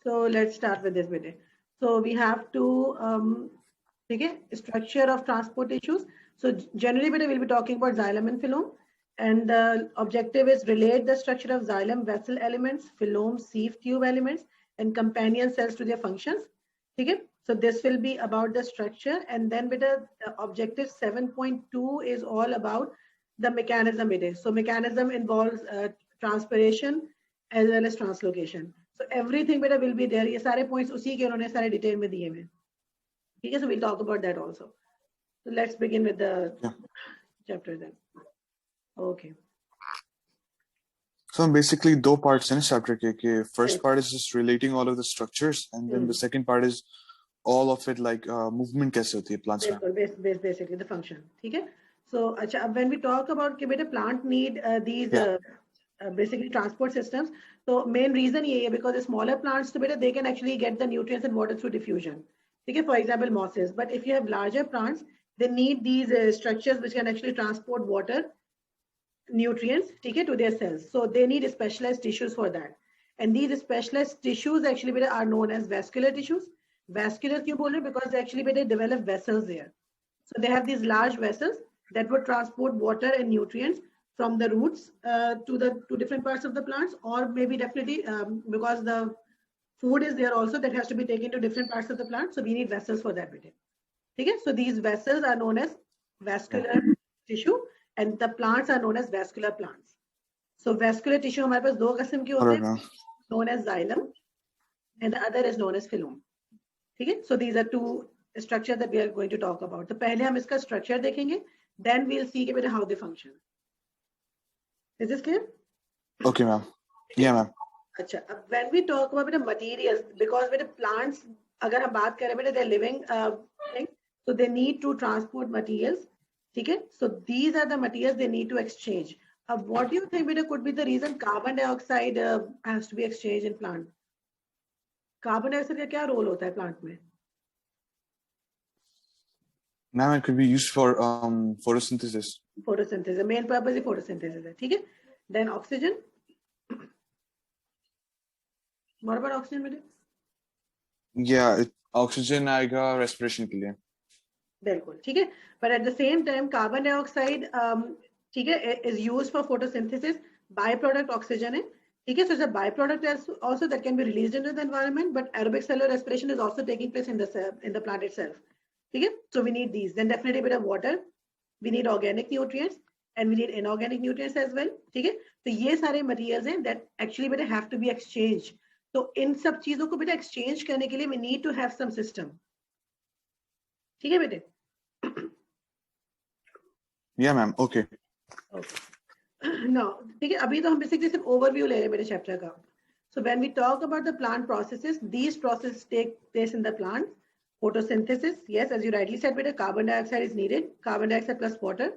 So let's start with this bit. So we have to okay, structure of transport issues. So generally we'll be talking about xylem and phylum, and the objective is relate the structure of xylem vessel elements, phylum sieve tube elements, and companion cells to their functions. Okay, so this will be about the structure, and then with the objective 7.2 is all about the mechanism it is. So mechanism involves transpiration as well as translocation. So everything बेटा will be there. ये सारे points उसी के उन्होंने सारे detail में दिए हैं. ठीक है, so we'll talk about that also. So let's begin with the chapter then. Okay. So basically दो parts हैं इस chapter के first part is just relating all of the structures, and then the second part is all of it like movement कैसे होती है plants में. Basically the function. ठीक है. So अच्छा, when we talk about कि बेटा plant need these basically transport systems, so main reason ये है because the smaller plants तो बेटा they can actually get the nutrients and water through diffusion. ठीक है, for example mosses. But if you have larger plants, they need these structures which can actually transport water, nutrients, ठीक है, to their cells. So they need specialized tissues for that. And these specialized tissues actually बेटा are known as vascular tissues. Vascular क्यों बोल रहे हैं? Because they actually बेटा develop vessels there. So they have these large vessels that would transport water and nutrients from the roots to different parts of the plants, or maybe definitely because the food is there also, that has to be taken to different parts of the plant. So we need vessels for that. Okay? So these vessels are known as vascular tissue, and the plants are known as vascular plants. So vascular tissue हमारे पास दो किस्म के होते हैं, known as xylem, and the other is known as phylum. Okay? So these are two structures that we are going to talk about. तो पहले हम इसका structure देखेंगे, then we'll see how they function. Is this clear? Okay, ma'am. Yeah, ma'am. अच्छा, अब when we talk about the materials, because with the plants, अगर हम बात करें बेटा, they're living thing, so they need to transport materials. ठीक है? So these are the materials they need to exchange. What do you think बेटा could be the reason carbon dioxide has to be exchanged in plant? Carbon dioxide का क्या role होता है plant में? Ma'am, it could be used for photosynthesis. Photosynthesis. Main purpose is photosynthesis है, ठीक है? Then oxygen. What about oxygen बेटा? Yeah, oxygen आएगा respiration के लिए. बिल्कुल, ठीक है. But at the same time, carbon dioxide, ठीक है, is used for photosynthesis. Byproduct oxygen है, ठीक है. So it's a byproduct also that can be released into the environment. But aerobic cellular respiration is also taking place in the plant itself. ठीक है. So we need these. Then definitely a bit of water. We need organic nutrients and we need inorganic nutrients as well. ठीक है. तो ये सारे materials हैं that actually बेटा have to be exchanged. तो इन सब चीजों को बेटा exchange करने के लिए we need to have some system. ठीक है बेटे? Yeah, ma'am. Okay. Okay. Now, ठीक है, अभी तो हम basically सिर्फ overview ले रहे हैं मेरे chapter का. So when we talk about the plant processes, these processes take place in the plant. Photosynthesis, yes, as you rightly said, बेटे, carbon dioxide is needed. Carbon dioxide plus water.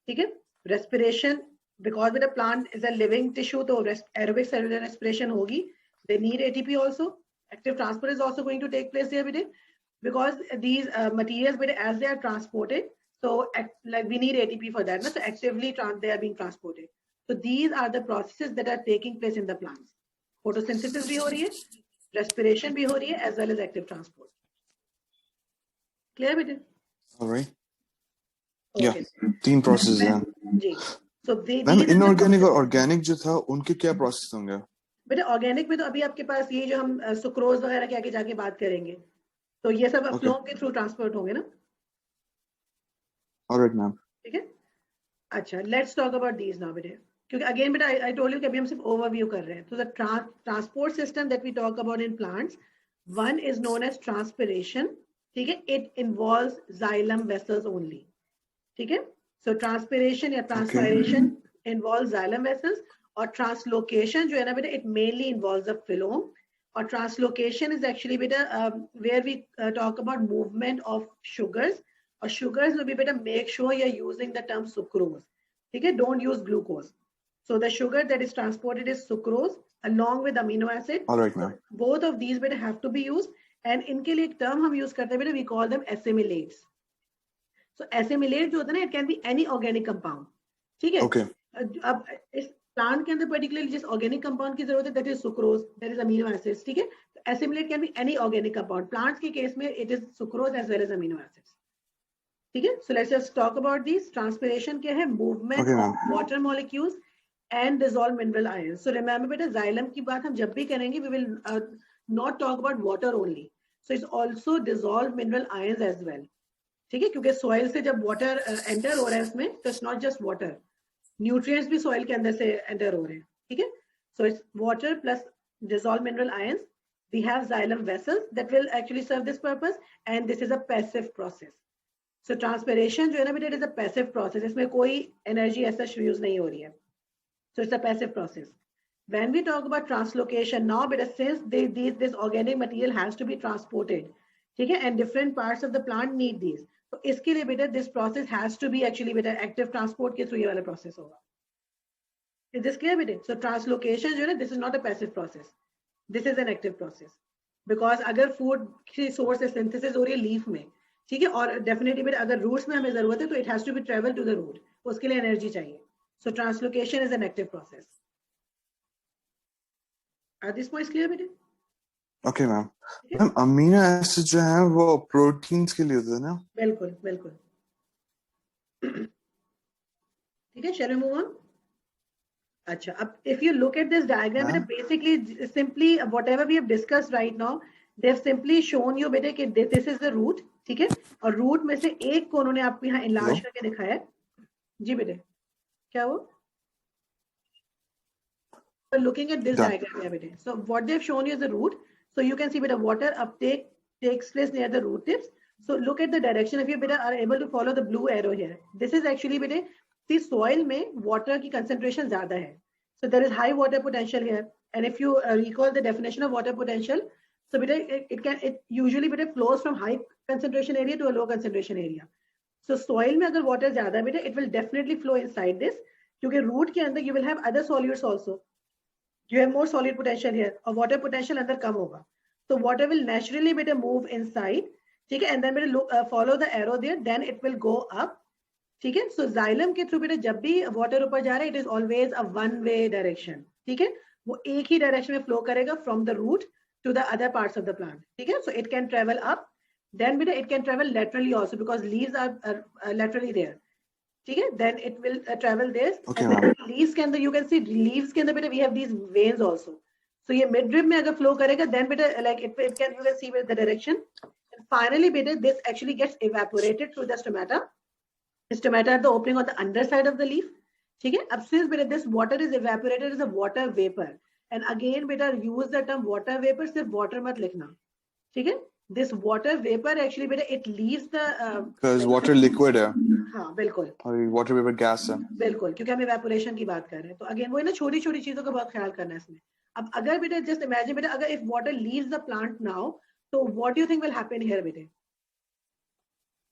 ठीक है? Respiration, because the plant is a living tissue, तो aerobic cellular respiration होगी. They need ATP also. Active transport is also going to take place there, बेटे, because these materials, बेटे, as they are transported, so like we need ATP for that. So actively they are being transported. So these are the processes that are taking place in the plants. Photosynthesis भी हो रही है, respiration भी हो रही है, as well as active transport. Clear बेटे? All right. Okay. Yeah, तीन processes हैं. जी. So मैम inorganic और organic जो था उनके क्या process होंगे? बेटे organic में तो अभी आपके पास ये जो हम सुक्रोज वगैरह के आगे जाके बात करेंगे, तो ये सब फ्लो के थ्रू ट्रांसपोर्ट होंगे ना? Alright, ma'am. ठीक है. अच्छा, let's talk about these now बेटे, क्योंकि again बेटा I told you कि अभी हम सिर्फ overview कर रहे हैं. So the transport system that we talk about in plants, one is known as transpiration. ठीक है? It involves xylem vessels only. ठीक है? So transpiration या transpiration involves xylem vessels, और translocation जो है ना बेटा, it mainly involves the phylum. Or translocation is actually बेटा where we talk about movement of sugars. Or sugars will be better, make sure you're using the term sucrose. Okay? Don't use glucose. So the sugar that is transported is sucrose along with amino acid. All right, ma'am. So both of these better have to be used. And इनके लिए एक term हम use करते हैं बेटा, we call them assimilates. So assimilate जो होता है ना, it can be any organic compound. ठीक है? Okay. अब इस plant के अंदर particularly जिस organic compound की जरूरत है, that is sucrose, that is amino acids. ठीक है? assimilate can be any organic compound. Plants के case में it is sucrose as well as amino acids. ठीक है? So let's just talk about these. Transpiration क्या है? Movement of water molecules and dissolved mineral ions. So remember बेटा xylem की बात हम जब भी करेंगे we will not talk about water only. So it's also dissolved mineral ions as well. ठीक है? क्योंकि soil से जब water enter हो रहा है इसमें, so it's not just water. Nutrients भी soil के अंदर से enter हो रहे हैं. ठीक है? So it's water plus dissolved mineral ions. We have xylem vessels that will actually serve this purpose, and this is a passive process. So transpiration जो है ना बेटा, it is a passive process. इसमें कोई energy ऐसा use नहीं हो रही है. So it's a passive process. When we talk about translocation, now बेटा since this organic material has to be transported, ठीक है, and different parts of the plant need these. तो इसके लिए बेटा this process has to be actually बेटा active transport के through ये वाला process होगा. Is this clear बेटा? So translocation जो है ना, this is not a passive process. This is an active process. Because अगर food की source से synthesis हो रही है leaf में, ठीक है, और definitely बेटा अगर roots में हमें जरूरत है तो it has to be travel to the root. उसके लिए energy चाहिए. So translocation is an active process. Are these points clear बेटा? Okay ma'am. Ma'am amino acid जो है वो प्रोटीन्स के लिए होते हैं ना? बिल्कुल बिल्कुल. ठीक है, shall we move on? अच्छा, अब if you look at this diagram, बेटा basically simply whatever we have discussed right now, they have simply shown you बेटा कि this is the root, ठीक है, और root में से एक को उन्होंने आपको यहाँ enlarge करके दिखाया है. जी बेटे, क्या वो? Looking at this diagram, बेटे. So what they have shown you is the root. So you can see beta water uptake takes place near the root tips. So look at the direction. If you beta are able to follow the blue arrow here, this is actually beta see soil में water की concentration ज़्यादा है. So there is high water potential here. And if you recall the definition of water potential, so beta it usually beta flows from high concentration area to a low concentration area. So soil में अगर water ज़्यादा है beta, it will definitely flow inside this. क्योंकि root के अंदर you will have other solutes also. You have more solid potential here, or water potential अंदर कम होगा. So water will naturally better move inside, ठीक है, and then better look follow the arrow there, then it will go up, ठीक है. So xylem के through बेटा जब भी water ऊपर जा रहा है, it is always a one-way direction, ठीक है. वो एक ही direction में flow करेगा from the root to the other parts of the plant, ठीक है. So it can travel up, then बेटा it can travel laterally also because leaves are laterally there. ठीक है, then it will travel this. Okay, and then leaves के अंदर you can see leaves के अंदर बेटा we have these veins also. So ये mid rib में अगर flow करेगा, then बेटा like it can you can see with the direction. And finally बेटा this actually gets evaporated through the stomata. Stomata are the opening on the underside of the leaf. ठीक है, अब since बेटा this water is evaporated as a water vapor. And again बेटा use the term water vapor, सिर्फ water मत लिखना. ठीक है, this water vapor actually बेटा it leaves the because water liquid है. हाँ बिल्कुल. और water vapor gas है. बिल्कुल, क्योंकि हम evaporation की बात कर रहे हैं. तो again वो है ना छोटी छोटी चीजों का बहुत ख्याल करना है इसमें. अब अगर बेटा just imagine बेटा अगर if water leaves the plant now, so what do you think will happen here बेटे?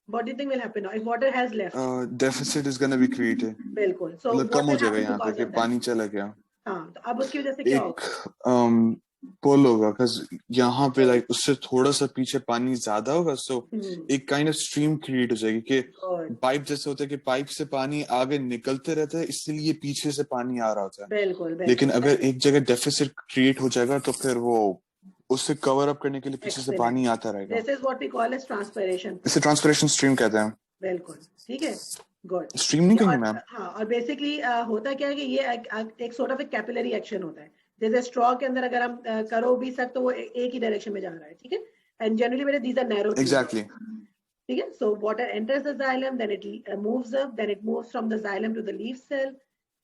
What do you think will happen now if water has left? Deficit is going to be created. बिल्कुल. So मतलब कम हो जाएगा यहाँ पे कि पानी चला गया. हाँ, तो अब उसकी वजह से क्या होगा? पुल होगा because यहाँ पे like उससे थोड़ा सा पीछे पानी ज्यादा होगा, so एक kind of stream create हो जाएगी कि पाइप जैसे होता है कि पाइप से पानी आगे निकलते रहता है, इसलिए पीछे से पानी आ रहा होता है. बिल्कुल. लेकिन अगर एक जगह डेफिसिट क्रिएट हो जाएगा तो फिर वो उससे कवर अप करने के लिए पीछे से पानी आता रहेगा. This is what we call as transpiration. इसे transpiration stream कहते हैं. बिल्कुल, ठीक है. Good. Stream नहीं कहेंगे मैम. हाँ, और बेसिकली होता क्या है कि ये एक sort of एक कैपिलरी एक्शन होता है. जैसे स्ट्रॉ के अंदर अगर हम करो भी सकते तो वो एक ही डायरेक्शन में जा रहा है, ठीक है. एंड जनरली बेटा these are narrow. Exactly. ठीक है. So water enters the xylem, then it moves up, then it moves from the xylem to the leaf cell.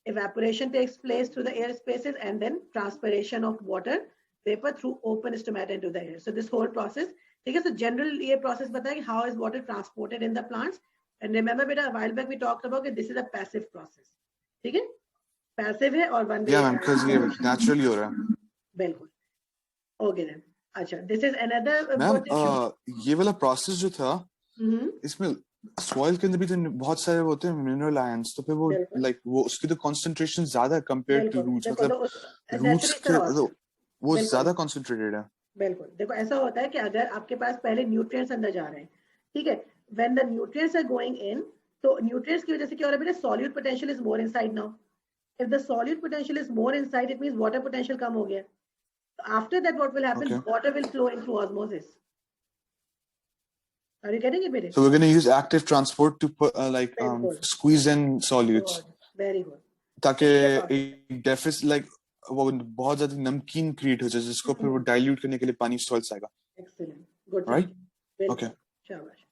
Evaporation takes place through the air spaces, and then transpiration of water vapor through open stomata into the air. So this whole process, ठीक है. So general ये process बताया कि how is water transported in the plants. And remember बेटा a while back we talked about that this is a passive process, ठीक है. Passive है और वन वे. या मैम because ये naturally हो रहा है. बिल्कुल. Okay then. अच्छा, दिस इज अनदर. मैम ये वाला प्रोसेस जो था इसमें सॉइल के अंदर भी तो बहुत सारे होते हैं मिनरल आयंस, तो फिर वो लाइक वो उसकी तो कंसंट्रेशन ज्यादा कंपेयर्ड टू रूट्स, मतलब रूट्स के वो ज्यादा कंसंट्रेटेड है. बिल्कुल. देखो ऐसा होता है कि अगर आपके पास पहले न्यूट्रिएंट्स अंदर जा रहे हैं, ठीक है, when the nutrients are going in, तो न्यूट्रिएंट्स की वजह से क्या हो रहा है बेटा, solute potential is more inside now. If the solute potential is more inside, it means water potential कम हो गया. After that, what will happen? Okay. Water will flow in through osmosis. Are you getting it, Bede? So we're going to use active transport to put, squeeze in solutes. Very good. ताकि एक deficit like वो बहुत ज्यादा नमकीन create हो जाए जिसको फिर वो डाइल्यूट करने के लिए पानी सॉल्ट्स आएगा. Excellent. Good. Right? Okay. शाबाश.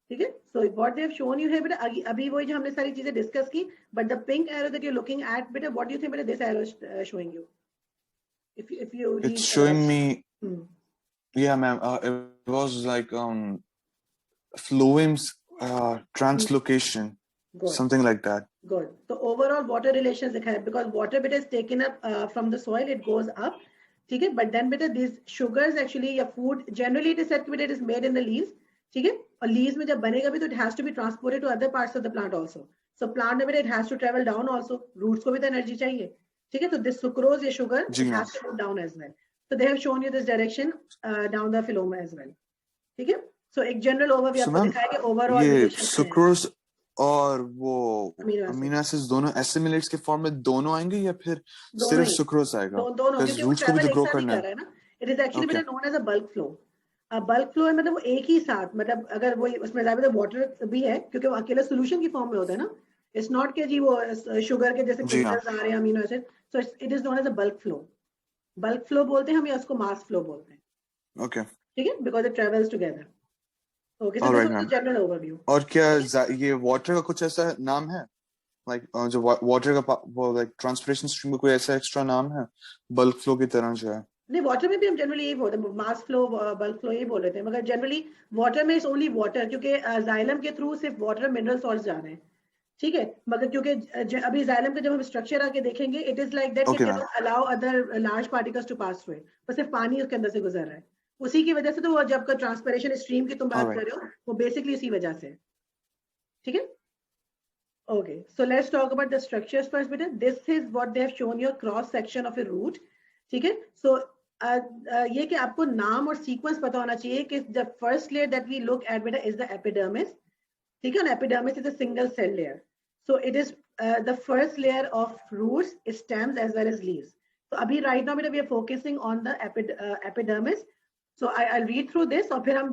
ठीक है. So what they have shown you here, बेटा अभी वही जो हमने सारी चीजें डिस्कस की, but the pink arrow that you're looking at, बेटा, what do you think, बेटा, this arrow is showing you? If you read, it's showing me. Yeah, ma'am. It was like phloem's translocation, something like that. Good. So overall water relations दिखाया, because water beta is taken up from the soil, it goes up. ठीक है. But then beta these sugars actually या food generally it is said that it is made in the leaves. ठीक है. और leaves में जब बनेगा भी तो it has to be transported to other parts of the plant also. So plant में it has to travel down also. Roots को भी तो energy चाहिए. ठीक है. तो this sucrose या sugar it has to go down as well. So they have shown you this direction down the phloem as well. ठीक है. So एक general overview आपको दिखाया कि overall ये sucrose और वो अमीनो एसिड्स दोनों एसिमिलेट्स के फॉर्म में दोनों आएंगे या फिर सिर्फ सुक्रोज आएगा? दोनों, क्योंकि रूट्स को भी तो ग्रो करना है ना. It is actually been known as a bulk flow. Bulk flow है मतलब वो एक ही साथ, मतलब अगर वो उसमें ज्यादा वाटर भी है क्योंकि वो अकेले सॉल्यूशन की फॉर्म में होता है ना. इट्स नॉट के जी वो शुगर के जैसे क्रिस्टल्स आ रहे हैं amino acid. So it is known as a bulk flow. Bulk flow बोलते हैं हम या उसको मास फ्लो बोलते हैं. ओके. ठीक है, because it travels together. Okay, so this is a general overview. और क्या ये वाटर का कुछ ऐसा नाम है? Like जो वाटर का वो like ट्रांसपिरेशन स्ट्रीम का कोई ऐसा एक्स्ट्रा नाम है बल्क फ्लो की तरह जो है? नहीं, वाटर में भी हम जनरली यही बोलते हैं, मास फ्लो बल्क फ्लो यही बोल रहे थे, मगर जनरली वाटर में इज ओनली वाटर, क्योंकि जाइलम के थ्रू सिर्फ वाटर मिनरल सॉल्ट्स जा रहे हैं. ठीक है. मगर क्योंकि अभी जाइलम का जब हम स्ट्रक्चर आके देखेंगे इट इज लाइक दैट कि allow other large particles to pass through, बस सिर्फ पानी उसके अंदर से गुजर रहा है. उसी की वजह से तो वो जब का ट्रांसपिरेशन स्ट्रीम की तुम बात कर रहे हो वो बेसिकली उसी वजह से. ठीक है. Okay, so let's talk about the structures first बेटा. This is what they have shown you cross section of a root. ठीक है. सो ये कि आपको नाम और सीक्वेंस पता होना चाहिए कि the first layer that we look at बेटा इज द एपिडर्मिस. ठीक है. Epidermis is a single cell layer. So it is the first layer of roots, stems as well as leaves. तो अभी राइट नाउ बेटा we are focusing on the epidermis. So I'll read through this और फिर हम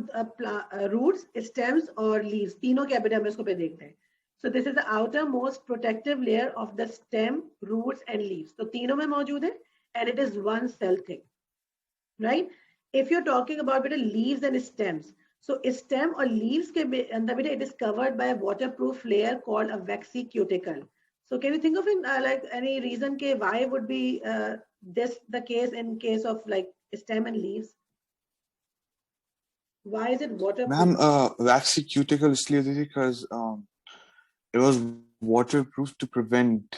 roots, stems और leaves तीनों के epidermis को पे देखते हैं. So this is the outermost protective layer of the stem, roots and leaves. तो तीनों में मौजूद है and it is one cell thick, right? If you're talking about बेटा leaves and stems, so stem और leaves के अंदर बेटा it is covered by a waterproof layer called a waxy cuticle. So can you think of like any reason के why would be this the case in case of like stem and leaves? Why is it waterproof? Ma'am, waxy cuticle इसलिए थी because it was waterproof to prevent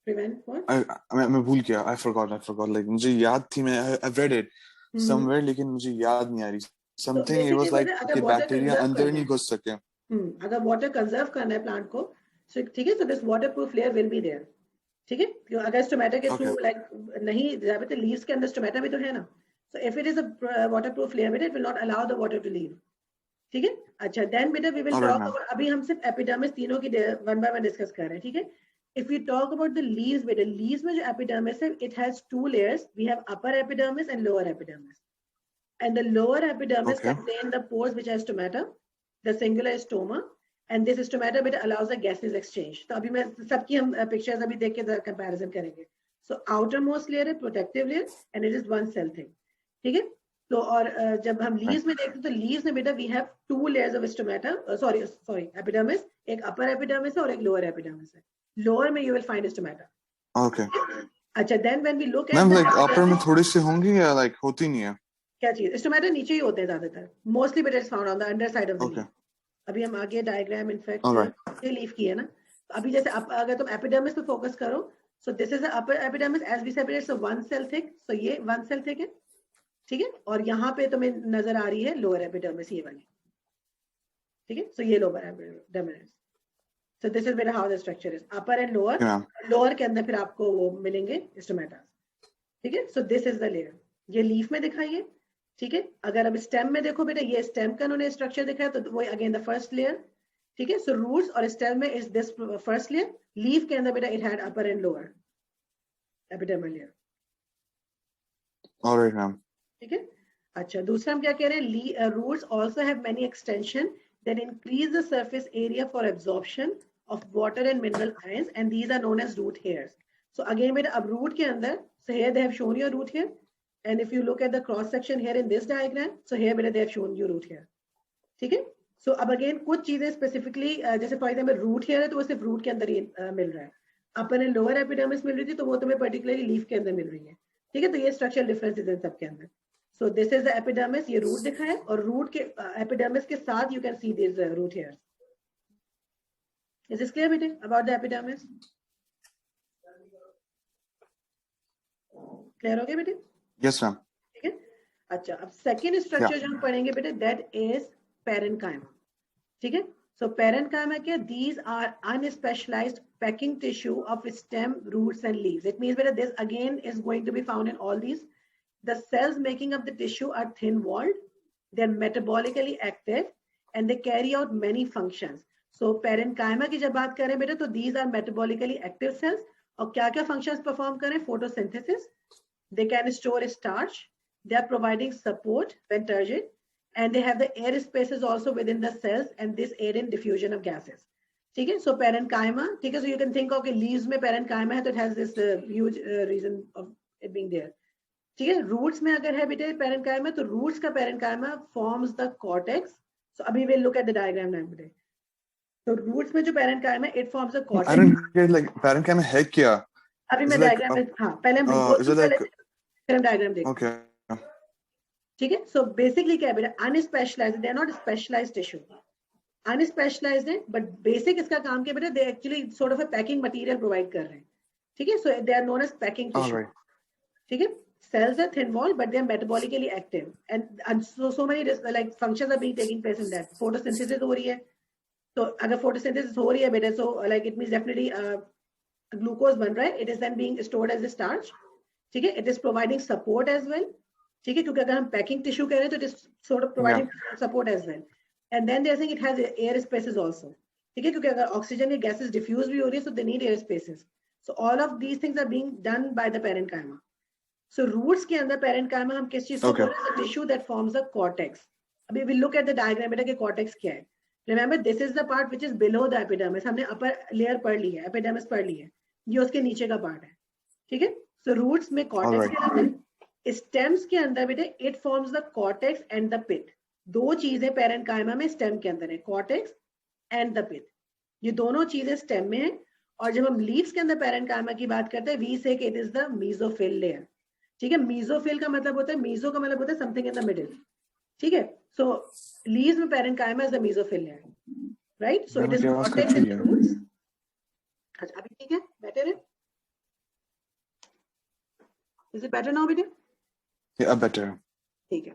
what? मैं भूल गया. I forgot. Like मुझे याद थी, मैं I've read it somewhere लेकिन मुझे याद नहीं आ रही. Something it was like कि बैक्टीरिया अंदर नहीं घुस सके. अगर वाटर कंजर्व करना है प्लांट को, ठीक है, so this waterproof layer will be there. ठीक है. अगर स्टोमेटा के थ्रू लाइक नहीं ज्यादातर लीव्स के अंदर स्टोमेटा भी तो है ना. So if it is a waterproof layer, it will not allow the water to leave. ठीक है. अच्छा, then बेटा we will talk about, अभी हम सिर्फ epidermis तीनों की one by one discuss कर रहे हैं. ठीक है. If we talk about the leaves, बेटा leaves में जो epidermis है, it has two layers. We have upper epidermis and lower epidermis. And the lower epidermis contain the pores which has stomata. The singular is stoma. And this stomata बेटा allows the gases exchange. तो अभी मैं सबकी हम pictures अभी देख के comparison करेंगे. So outermost layer है protective layer and it is one cell thing. ठीक है. तो और जब हम लीव्स में देखते हैं तो लीव्स में बेटा we have two layers of stomata, sorry epidermis. एक अपर एपिडर्मिस है और एक लोअर एपिडर्मिस है. लोअर में you will find stomata. Okay. अच्छा, then when we look at ma'am like upper में थोड़ी सी होंगी या लाइक होती नहीं है? क्या चीज? स्टोमेटा नीचे ही होते हैं ज्यादातर. मोस्टली बेटा is found on the under side of the leaf. अभी हम आगे डायग्राम इनफैक्ट ये लीफ की है ना. तो अभी जैसे अगर तुम एपिडर्मिस पे फोकस करो, so this is the upper epidermis as we said it's one cell thick. So ये वन सेल थिक है. ठीक है. और यहाँ पे तुम्हें नजर आ रही है लोअर एपिडर्मिस, ये वाली. ठीक है. सो ये lower epidermis. So this is how the structure is, upper and lower. Lower के अंदर फिर आपको वो मिलेंगे स्टोमेटा. ठीक है. So this is the layer. ये लीफ में दिखाइए. ठीक है. अगर अब स्टेम में देखो बेटा, ये स्टेम का उन्होंने स्ट्रक्चर दिखाया तो वो अगेन द फर्स्ट लेयर. ठीक है. सो रूट्स और स्टेम में is this first layer. Leaf के अंदर बेटा it had upper and lower epidermal layer. Alright ma'am. ठीक है। अच्छा, दूसरा हम क्या कह रहे हैं, roots also have many extension that increase the surface area for absorption of water and mineral ions and these are known as root hairs. So again बेटा अब रूट के अंदर, so here they have shown you a root here, and if you look at the cross section here in this diagram, so here बेटा they have shown you root here। ठीक है। सो अब again कुछ चीजें specifically, जैसे for example root hair है तो वो सिर्फ रूट के अंदर ही मिल रहा है, अपन लोअर एपिडर्मिस मिल रही थी तो वो तुम्हें पर्टिकुलरली लीफ के अंदर मिल रही है। ठीक है, तो ये स्ट्रक्चरल डिफरेंसेस हैं सबके अंदर। So this is the epidermis, ये रूट दिखा है, और रूट के एपिडर्मिस के साथ you can see this root hairs. Is this clear बेटे अबाउट द एपिडर्मिस? क्लियर हो गया बेटे? Yes ma'am. ठीक है। अच्छा, अब सेकेंड स्ट्रक्चर जो हम पढ़ेंगे बेटे दैट इज पेरेन्काइमा। ठीक है। So parenchyma क्या? These are unspecialized packing tissue of stem, roots and leaves. It means that this again is going to be found in all these. The cells making up the tissue are thin-walled. They're metabolically active and they carry out many functions. So parenchyma की जब बात करें बेटा तो these are metabolically active cells. और क्या-क्या functions perform करें? Photosynthesis. They can store starch. They are providing support when turgid. And they have the air spaces also within the cells and this aid in diffusion of gases. ठीक है, so parenchyma, ठीक है, so you can think of leaves में parenchyma है तो it has this huge reason of it being there. ठीक है, roots में अगर है बेटे parenchyma तो roots का parenchyma forms the cortex. So अभी we'll look at the diagram now बेटे। तो roots में जो parenchyma it forms the cortex. I don't get like parenchyma है क्या? अभी मैं diagram में, हाँ पहले हम go through पहले फिर हम diagram देखते हैं। Okay. ठीक है, सो बेसिकली क्या है बेटा, unspecialized, they are not specialized tissue, unspecialized है, बट बेसिक इसका काम क्या बेटा, they actually sort of a packing material provide कर रहे हैं। ठीक है, so they are known as packing tissue. ठीक है, cells are thin walled but they are metabolically active and so many like functions are being taking place in that. Photosynthesis हो रही है, तो अगर photosynthesis हो रही है बेटा, so like it means definitely glucose बन रहा है, it is then being stored as a starch. ठीक है, it is providing support as well. ठीक है, क्योंकि अगर हम पैकिंग टिश्यू कह रहे हैं तो it is sort of providing support as well, and then they are saying it has air spaces also. ठीक है, क्योंकि अगर ऑक्सीजन या गैसेस डिफ्यूज भी हो रही है so they need air spaces. So all of these things are being done by the parenchyma. So roots के अंदर पेरेन्काइमा हम किस चीज को बोल रहे हैं? Tissue that forms the cortex. अभी we look at the diagram बेटा कि कॉर्टेक्स क्या है। Remember this is the part which is below the epidermis. हमने अपर लेयर पढ़ ली है, एपिडर्मिस पढ़ ली है, ये उसके नीचे का पार्ट है। ठीक है, सो रूट्स में कॉर्टेक्स कहलाता है, स्टेम्स के अंदर बेटे it forms the cortex and the pith. दो चीजें पेरेन्काइमा में स्टेम के अंदर है, कॉर्टेक्स एंड द पिट, ये दोनों चीजें स्टेम में है। और जब हम लीव्स के अंदर पेरेन्काइमा की बात करते हैं वी से it is the mesophyll layer. ठीक है, मीजोफिल का मतलब होता है, मीजो का मतलब होता है समथिंग इन द मिडिल। ठीक है, सो लीव्स में parenchyma is the mesophyll layer, right? So it is cortex and roots. अच्छा अभी ठीक है, बेटर है? इज इट बेटर नाउ बेटे? Yeah, better. ठीक है,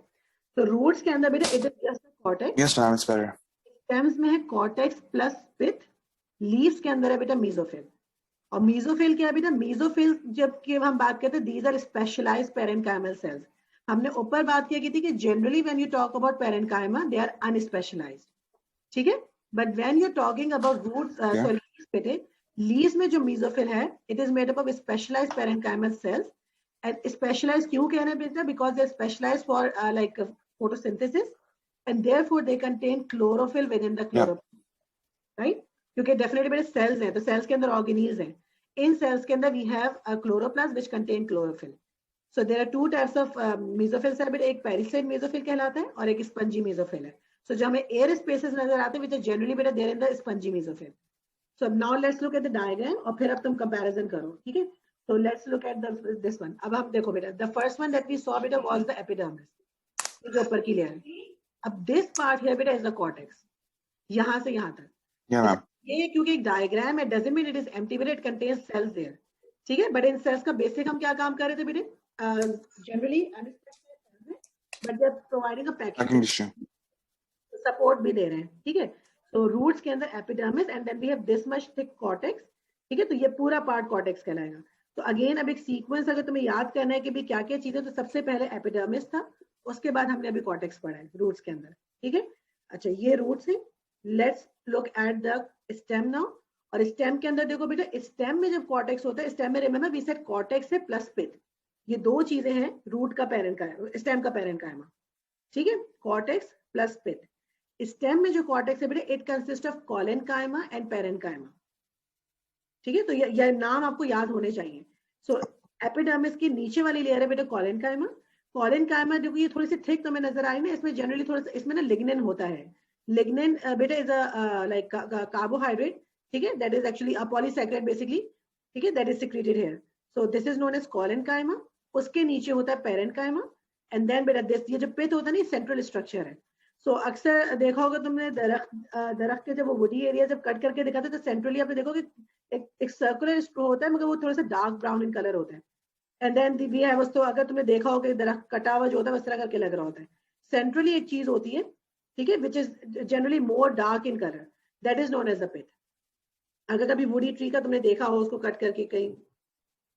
तो रूट्स के अंदर बेटा it is just cortex. Yes ma'am, it's better. Stems में है कॉर्टेक्स प्लस पिट, लीव्स के अंदर है बेटा मीजोफिल। और मीजोफिल क्या है बेटा? मीजोफिल जब कि हम बात करते हैं these are specialized parenchymal cells. हमने ऊपर बात किया की थी कि generally when you talk about parenchyma they are unspecialized. ठीक है, but when you talking about roots sorry बेटे, लीव्स में जो मीजोफिल है it is made up of specialized parenchymal cells. And specialized क्यों कह रहे हैं बेटा? Because they're specialized for like photosynthesis and therefore they contain chlorophyll within the chlorophyll, right? क्योंकि definitely बेटा cells हैं तो cells के अंदर organelles हैं, इन cells के अंदर we have a chloroplast which contain chlorophyll. So there are two types of mesophil cell बेटा, एक pericyte mesophil कहलाता है और एक spongy mesophil है। So जो हमें air spaces नजर आते हैं which are generally बेटा they're in the spongy mesophil. So now let's look at the diagram और फिर अब तुम comparison करो। ठीक है, so let's look at this one. अब हम देखो बेटा, the first one that we saw बेटा was the epidermis, जो ऊपर की लेयर है। अब this part here बेटा is the cortex, यहाँ से यहाँ तक। Yeah ma'am. ये क्योंकि एक डायग्राम है doesn't mean it is empty but it contains cells there. ठीक है, but in cells का बेसिक हम क्या काम कर रहे थे बेटे? Generally but they are providing a packing tissue. Support भी दे रहे हैं। ठीक है, तो रूट्स के अंदर epidermis and then we have this much thick cortex. ठीक है, तो ये पूरा पार्ट कॉर्टेक्स कहलाएगा। तो अगेन अब एक सीक्वेंस अगर तुम्हें याद करना है कि भी क्या क्या चीजें, तो सबसे पहले एपिडर्मिस था, उसके बाद हमने अभी कॉर्टेक्स पढ़ा है रूट्स के अंदर। ठीक है, अच्छा ये रूट्स है। Let's look at the stem now. और स्टेम के अंदर देखो बेटा, स्टेम में जब कॉर्टेक्स होता है, स्टेम में रिमेंबर वी सेड कॉर्टेक्स है प्लस पिट, ये दो चीजें हैं रूट का पेरेन्काइमा, स्टेम का पेरेन्काइमा, ठीक है, कॉर्टेक्स प्लस पिथ। स्टेम में जो कॉर्टेक्स है बेटा, it consist of collenchyma and parenchyma, ठीक है, तो ये नाम आपको याद होने चाहिए। सो एपिडर्मिस की नीचे वाली लेयर है बेटा कॉलेनकाइमा। कॉलेनकाइमा देखो ये थोड़ी सी थिक तुम्हें नजर आई ना, इसमें जनरली थोड़ा सा इसमें ना लिग्निन होता है। लिग्निन बेटा इज अ लाइक कार्बोहाइड्रेट, ठीक है, that is actually a polysaccharide basically, ठीक है, that is secreted here. So this is known as collenchyma. उसके नीचे होता है पेरेन्काइमा एंड देन बेटा दिस, ये जो पिथ होता है ना, सेंट्रल स्ट्रक्चर है। सो अक्सर देखा होगा तुमने दरख्त के जब वो वुडी एरिया जब कट करके दिखाते तो सेंट्रली आपने देखोगे एक सर्कुलर स्ट्रो होता है, मगर वो थोड़ा सा डार्क ब्राउन इन कलर होता है। एंड देन वी हैव, तो अगर तुमने देखा हो कि दरख्त कटा हुआ जो होता है उस तरह करके लग रहा होता है। सेंट्रली एक चीज होती है, ठीक है, which is generally more dark in colour, that is known as the pith. अगर कभी वुडी ट्री का तुमने देखा हो उसको कट करके कहीं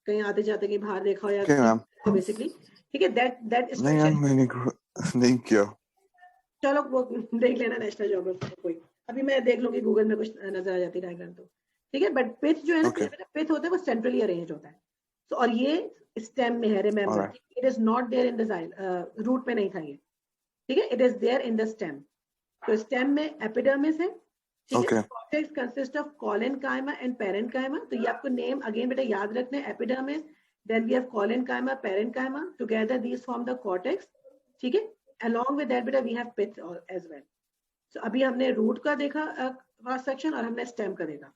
कहीं आते जाते कहीं बाहर देखा हो या बेसिकली, ठीक है, दैट स्ट्रक्चर नहीं किया। चलो वो देख लेना नेशनल ज्योग्राफी कोई, अभी मैं देख लूंगी गूगल में कुछ नजर आ जाती है डायग्राम तो, ठीक है। बट पिथ जो है ना, पिथ होता है वो सेंट्रली अरेंज होता है। तो और ये स्टेम में है, remember it is not there in the xylem, root में नहीं था ये, ठीक है, it is there in the stem. तो स्टेम में एपिडर्मिस है, ठीक है, cortex consist of collenchyma and parenchyma. तो ये आपको नेम अगेन बेटा याद रखना है, epidermis, then we have collenchyma, parenchyma, together these form the cortex, ठीक है। Along with that, beta, we have pith as well. So अभी हमने root का देखा cross section और हमने stem का देखा.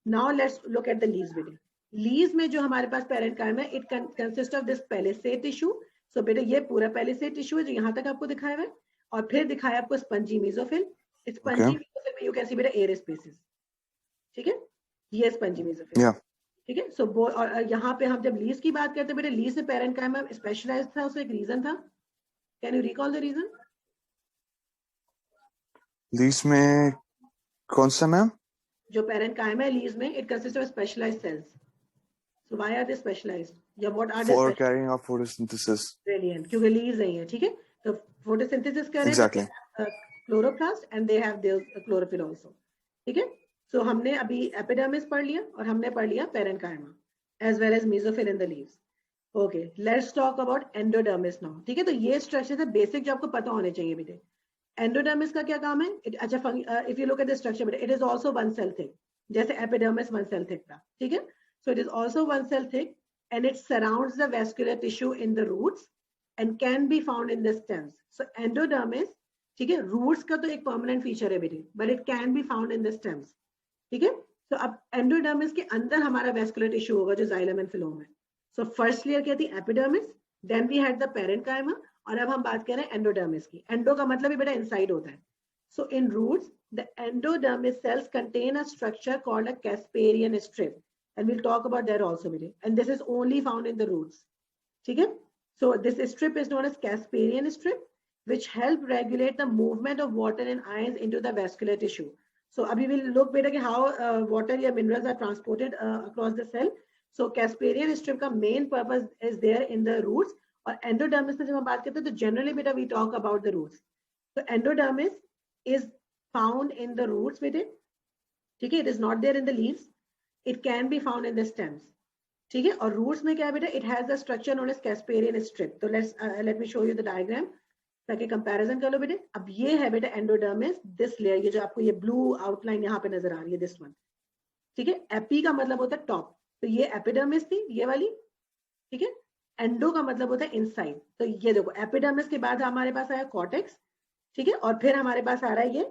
Now let's look at the leaves बेटे. Leaves में जो हमारे पास parenchyma है, it consists of this palisade tissue. So बेटे ये पूरा palisade tissue है जो यहाँ तक आपको दिखाया हुआ है, और फिर दिखाया आपको spongy mesophyll. Spongy mesophyll में you can see बेटा air spaces, ठीक है, ये spongy mesophyll, ठीक है। So और यहाँ पे हम जब leaves की बात करते हैं बेटे, leaves में parenchyma specialized था, उसका एक reason था. Can you recall the reason? Leaves में कौन सा मैम? जो parenchyma है leaves में, it consists of specialized cells. So why are they specialized? या what are they? For carrying out photosynthesis. Brilliant. क्योंकि leaves नहीं है, ठीक है, तो photosynthesis कर रहे हैं. Exactly. Chloroplast and they have their chlorophyll also. ठीक है. So हमने अभी epidermis पढ़ लिया और हमने पढ़ लिया parenchyma as well as mesophyll in the leaves. Okay, let's talk about endodermis now, ठीक है। तो ये स्ट्रक्चर है बेसिक जो आपको पता होने चाहिए बेटे। एंडोडर्मिस का क्या काम है? अच्छा, if you look at the structure बेटे, it is also one cell thick, जैसे एपिडर्मिस वन सेल थिक था, ठीक है। So it is also one cell thick and it surrounds the vascular tissue in the roots and can be found in the stems. So endodermis, ठीक है, roots का तो एक permanent feature है बेटे, but it can be found in the stems, ठीक है। तो अब एंडोडर्मिस के अंदर हमारा वैस्कुलर टिश्यू होगा जो जाइलम एंड फिलोम है। So first layer क्या थी? Epidermis, then we had the parenchyma, और अब हम बात कर रहे हैं एंडोडर्मिस की। एंडो का मतलब ही बेटा इनसाइड होता है। So in roots, the endodermis cells contain a structure called a Casparian strip, and we'll talk about that also today. And this is only found in the roots. ठीक है? So this strip is known as Casparian strip, which help regulate the movement of water and ions into the vascular tissue. So अभी we'll look बेटा कि how water या minerals are transported across the cell. So Casparian strip का main purpose is there in the roots, और endodermis में जब हम बात करते हैं तो generally बेटा we talk about the roots. So endodermis is found in the roots बेटे, ठीक है, it is not there in the leaves. It can be found in the stems, ठीक है। और roots में क्या है बेटा? It has a structure known as Casparian strip. तो let me show you the diagram ताकि comparison कर लो बेटे। अब ये है बेटा endodermis, this layer, ये जो आपको ये blue outline यहाँ पे नजर आ रही है, this one, ठीक है। एपी का मतलब होता है टॉप, तो ये एपिडर्मिस थी ये वाली, ठीक है। एंडो का मतलब होता है इनसाइड, तो ये देखो एपिडर्मिस के बाद हमारे पास आया कॉर्टेक्स, ठीक है, और फिर हमारे पास आ रहा है ये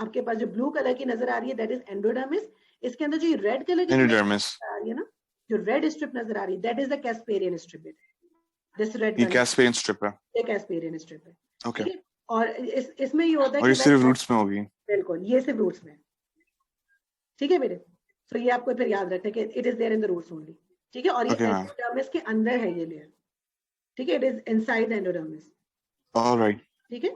आपके पास जो ब्लू कलर की नजर आ रही है, दैट इज एंडोडर्मिस। इसके अंदर जो रेड कलर की एंडोडर्मिस आ रही है ना, जो रेड स्ट्रिप नजर आ रही है, that is the Casparian strip. This red, ये कैस्पेरियन स्ट्रिप है, ये कैस्पेरियन स्ट्रिप है, ओके। और इसमें ये होता है और ये सिर्फ रूट्स में होगी, बिल्कुल, ये सिर्फ रूट्स में, ठीक है बेटे। तो ये आपको फिर याद रखना है कि it is there in the roots only, ठीक है। और ये एंडोडर्मिस के अंदर है ये लेयर, ठीक है, it is inside endodermis, alright, ठीक है,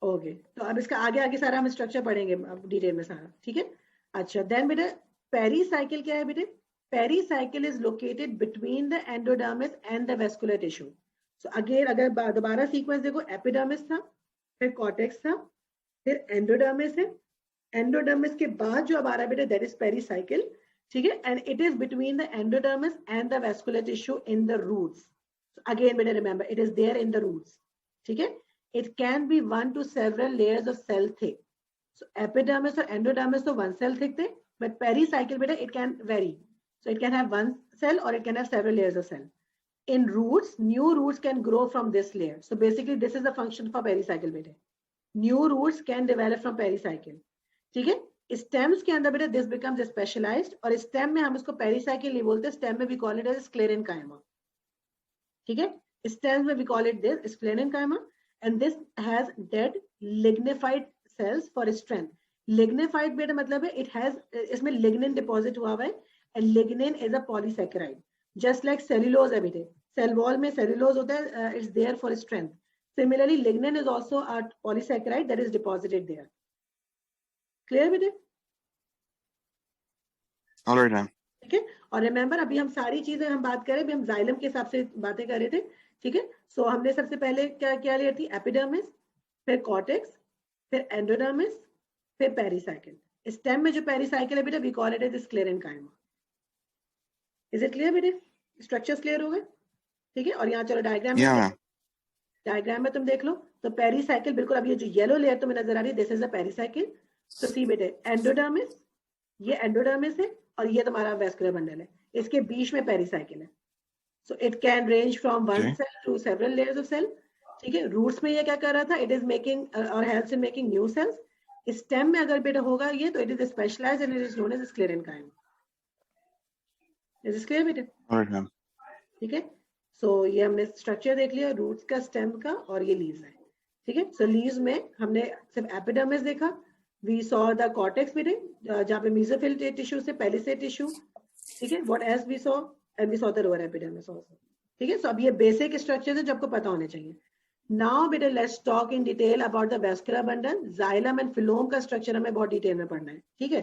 ओके। तो अब इसका आगे आगे सारा हम स्ट्रक्चर पढ़ेंगे अब डिटेल में सारा, ठीक है। अच्छा, देन बेटे पेरीसाइकिल क्या है बेटे? Pericycle is located between the endodermis and the vascular tissue. So again अगर दोबारा सीक्वेंस देखो, एपिडर्मिस था, फिर कॉर्टेक्स था, फिर एंडोडर्मिस है, एंडोडर्मिस के बाद जो अब आ रहा है बेटा दैट इज पेरीसाइकिल, ठीक है, and it is between the endodermis and the vascular tissue in the roots. So again बेटा remember it is there in the roots. ठीक है? It can be 1 to several layers of cell thick. So epidermis or endodermis तो 1 cell thick थे, but pericycle बेटा it can vary. So it can have 1 cell or it can have several layers of cell. In roots, new roots can grow from this layer. So basically this is the function for pericycle बेटे. New roots can develop from pericycle. ठीक है? Stems के अंदर बेटा this becomes specialized और stem में हम इसको pericycle नहीं बोलते, stem में we call it as sclerenchyma. ठीक है? Stems में we call it this sclerenchyma and this has dead lignified cells for strength. Lignified बेटा मतलब है it has इसमें lignin deposit हुआ है and lignin is a polysaccharide. Just like cellulose है बेटे, cell wall में cellulose होता है, it's there for strength. Similarly, lignin is also a polysaccharide that is deposited there. Clear बेटे? All right, ma'am. ठीक है? और रिमेंबर अभी हम सारी चीजें हम बात करें, अभी हम जाइलम के हिसाब से बातें कर रहे थे. ठीक है? सो हमने सबसे पहले क्या लिया थी? एपिडर्मिस, फिर कॉर्टेक्स, फिर एंडोडर्मिस, फिर पेरिसाइकिल. स्टेम में जो पेरिसाइकिल है बेटा we call it as sclerenchyma. Is it clear बेटे? स्ट्रक्चर्स क्लियर हो गए? ठीक है? और यहाँ चलो डायग्राम में, डायग्राम में तुम देख लो. तो पेरिसाइकिल बिल्कुल अब ये जो येलो लेयर तुम्हें नजर आ रही है दिस इज अ पेरिसाइकिल. तो सी बेटे एंडोडर्मिस, ये एंडोडर्मिस है और ये तुम्हारा वेस्कुलर बंडल है. इसके बीच में पेरिसाइकिल है. So it can range from one cell to several layers of cell. ठीक है? रूट्स में ये क्या कर रहा था? इट इज मेकिंग और helps in making new cells. Stem में अगर बेटा होगा ये तो it is specialised and it is known as sclerenchyma. Is this clear बेटे? ठीक है? सो ये हमने स्ट्रक्चर देख लिया रूट्स का, स्टेम का और ये लीव्स है. ठीक है? सो लीव्स में हमने सिर्फ एपिडर्मिस देखा. We saw the cortex बेटे जहाँ पे मेसोफिल टिश्यू से पेलिसेड टिश्यू. ठीक है? What else we saw? And we saw the lower epidermis also. ठीक है? So अब ये बेसिक स्ट्रक्चर है जो आपको पता होने चाहिए. Now बेटे let's talk in detail about the vascular bundle. Xylem and phloem का स्ट्रक्चर हमें बहुत डिटेल में पढ़ना है. ठीक है?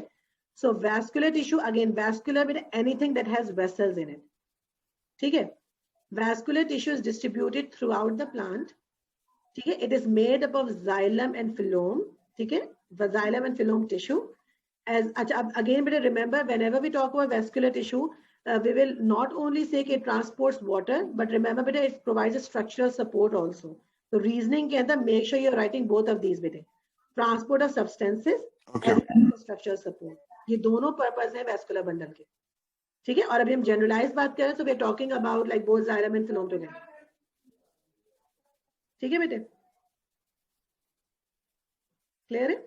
So vascular tissue again vascular बेटे anything that has vessels in it. ठीक है? Vascular tissue is distributed throughout the plant. ठीक है? It is made up of xylem and phloem. ठीक है? Xylem and phloem tissue. As again, but remember, whenever we talk about vascular tissue, we will not only say it transports water, but remember, but it provides a structural support also. So reasoning के अंदर make sure you're writing both of these बेटे. Transport of substances and structural support. ये दोनों purpose है vascular bundle के. ठीक है? और अभी हम generalized बात करें, so we are talking about like both xylem and phloem together. ठीक है बेटे? Clear है?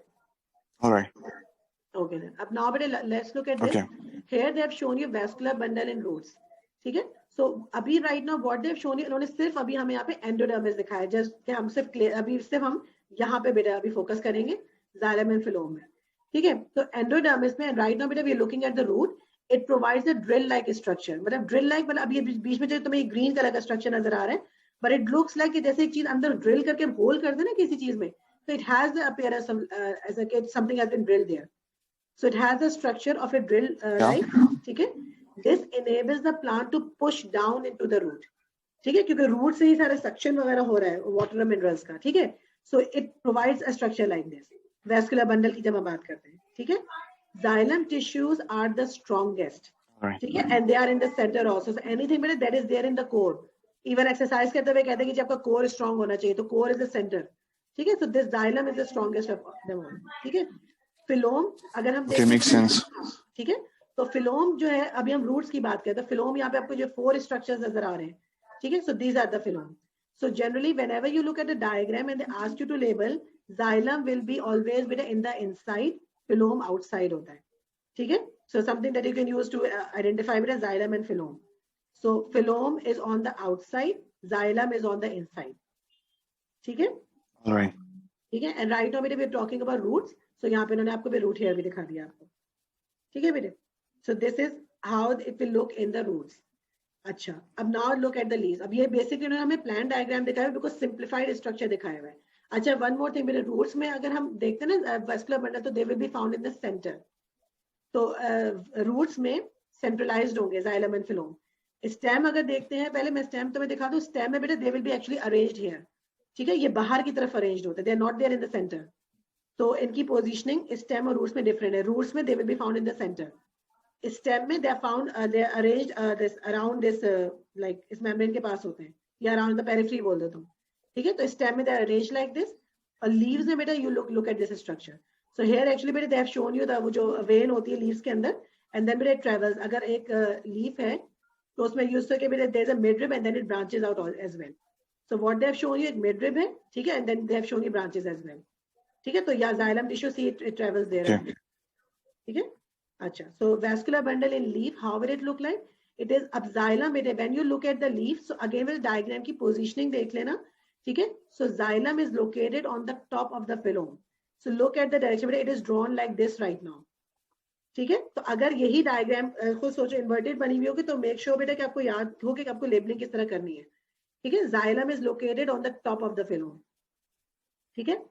All right. Okay then. Now, let's look at this. Here they have shown you vascular bundle and roots. ठीक है? So अभी right now what they have shown you, इन्होंने सिर्फ अभी हमें यहाँ पे एंडोडर्मिस दिखाया. जस्ट कि हम सिर्फ अभी सिर्फ हम यहाँ पे बेटा अभी फोकस करेंगे xylem and phloem में. ठीक है? तो एंडोडर्मिस में right now बेटा we are looking at the root. It provides a drill like structure. मतलब drill like मतलब अभी बीच में जो तुम्हें ग्रीन कलर का स्ट्रक्चर नजर आ रहा है, but it looks like कि जैसे एक चीज अंदर ड्रिल करके होल कर दे ना किसी चीज में. So it has the appearance of, as a something has been drilled there. So it has the structure of a drill like. ठीक है? This enables the plant to push down into the root. ठीक है? क्योंकि root से ही सारे suction वगैरह हो रहा है water minerals का. ठीक है? So it provides a structure like this. Vascular bundle की जब हम बात करते हैं. ठीक है? Xylem tissues are the strongest. ठीक है? And they are in the center also. So anything that is there in the core. Even exercise करते हुए कहते हैं कि आपका core strong होना चाहिए. तो core is the center. ठीक है? So this xylem is the strongest of them all. ठीक है? Phloem अगर हम okay, makes sense. ठीक है? तो phloem जो है अभी हम roots की बात करते हैं. phloem यहाँ पे आपको जो 4 structures नजर आ रहे हैं. ठीक है? So these are the phloem. So generally whenever you look at a diagram and they ask you to label, xylem will be always in the inside, phloem outside होता है. ठीक है? So something that you can use to identify it as xylem and phloem. So phloem is on the outside, xylem is on the inside. ठीक है? All right. ठीक है? And right now बेटे we are talking about roots. So यहाँ पे इन्होंने आपको भी root hair भी दिखा दिया आपको. ठीक है बेटे? So this is how it will look in the roots. अच्छा, अब now look at the leaves. अब ये basically इन्होंने हमें plant diagram दिखाया है because simplified structure दिखाया हुआ है. अच्छा, one more thing बेटे, roots में अगर हम देखते हैं ना vascular bundle तो they will be found in the center. तो roots में centralized होंगे xylem and phloem. Stem अगर देखते हैं, पहले मैं stem तुम्हें दिखा दूं. Stem में बेटे they will be actually arranged here. ठीक है? ये बाहर की तरफ अरेंज्ड होता है. They are not there in the centre. तो इनकी पोजीशनिंग स्टेम और रूट्स में डिफरेंट है. रूट्स में they will be found in the centre. Stem में they are found they are arranged this around this like इस मेम्ब्रेन के पास होते हैं. या अराउंड द पेरिफेरी बोल दो तुम, ठीक है। तो स्टेम में they are arranged like this, और लीव्स में बेटा you look at this structure. So here actually बेटा they have shown you the वो जो वेन होती है लीव्स के अंदर, एंड देन बेटा इट ट्रेवल्स। अगर एक लीफ है तो उसमें यूज करके बेटा there is a mid rib and then it branches out as well. So what they have shown you, एक मिड रिब है, ठीक है, and then they have shown you branches as well, ठीक है। तो या xylem tissue see it travels there, ठीक है। अच्छा, so vascular bundle in leaf, how will it look like? It is up xylem. When you look at the leaf, so again with diagram की positioning देख लेना, ठीक है। So xylem is located on the top of the phloem. So look at the direction. It is drawn like this right now, ठीक है। तो अगर यही डायग्राम खुद सोचो इन्वर्टेड बनी हुई होगी तो मेक श्योर बेटा कि आपको याद हो कि आपको लेबलिंग किस तरह करनी है, ठीक है। xylem is located on the top of the phloem, ठीक है।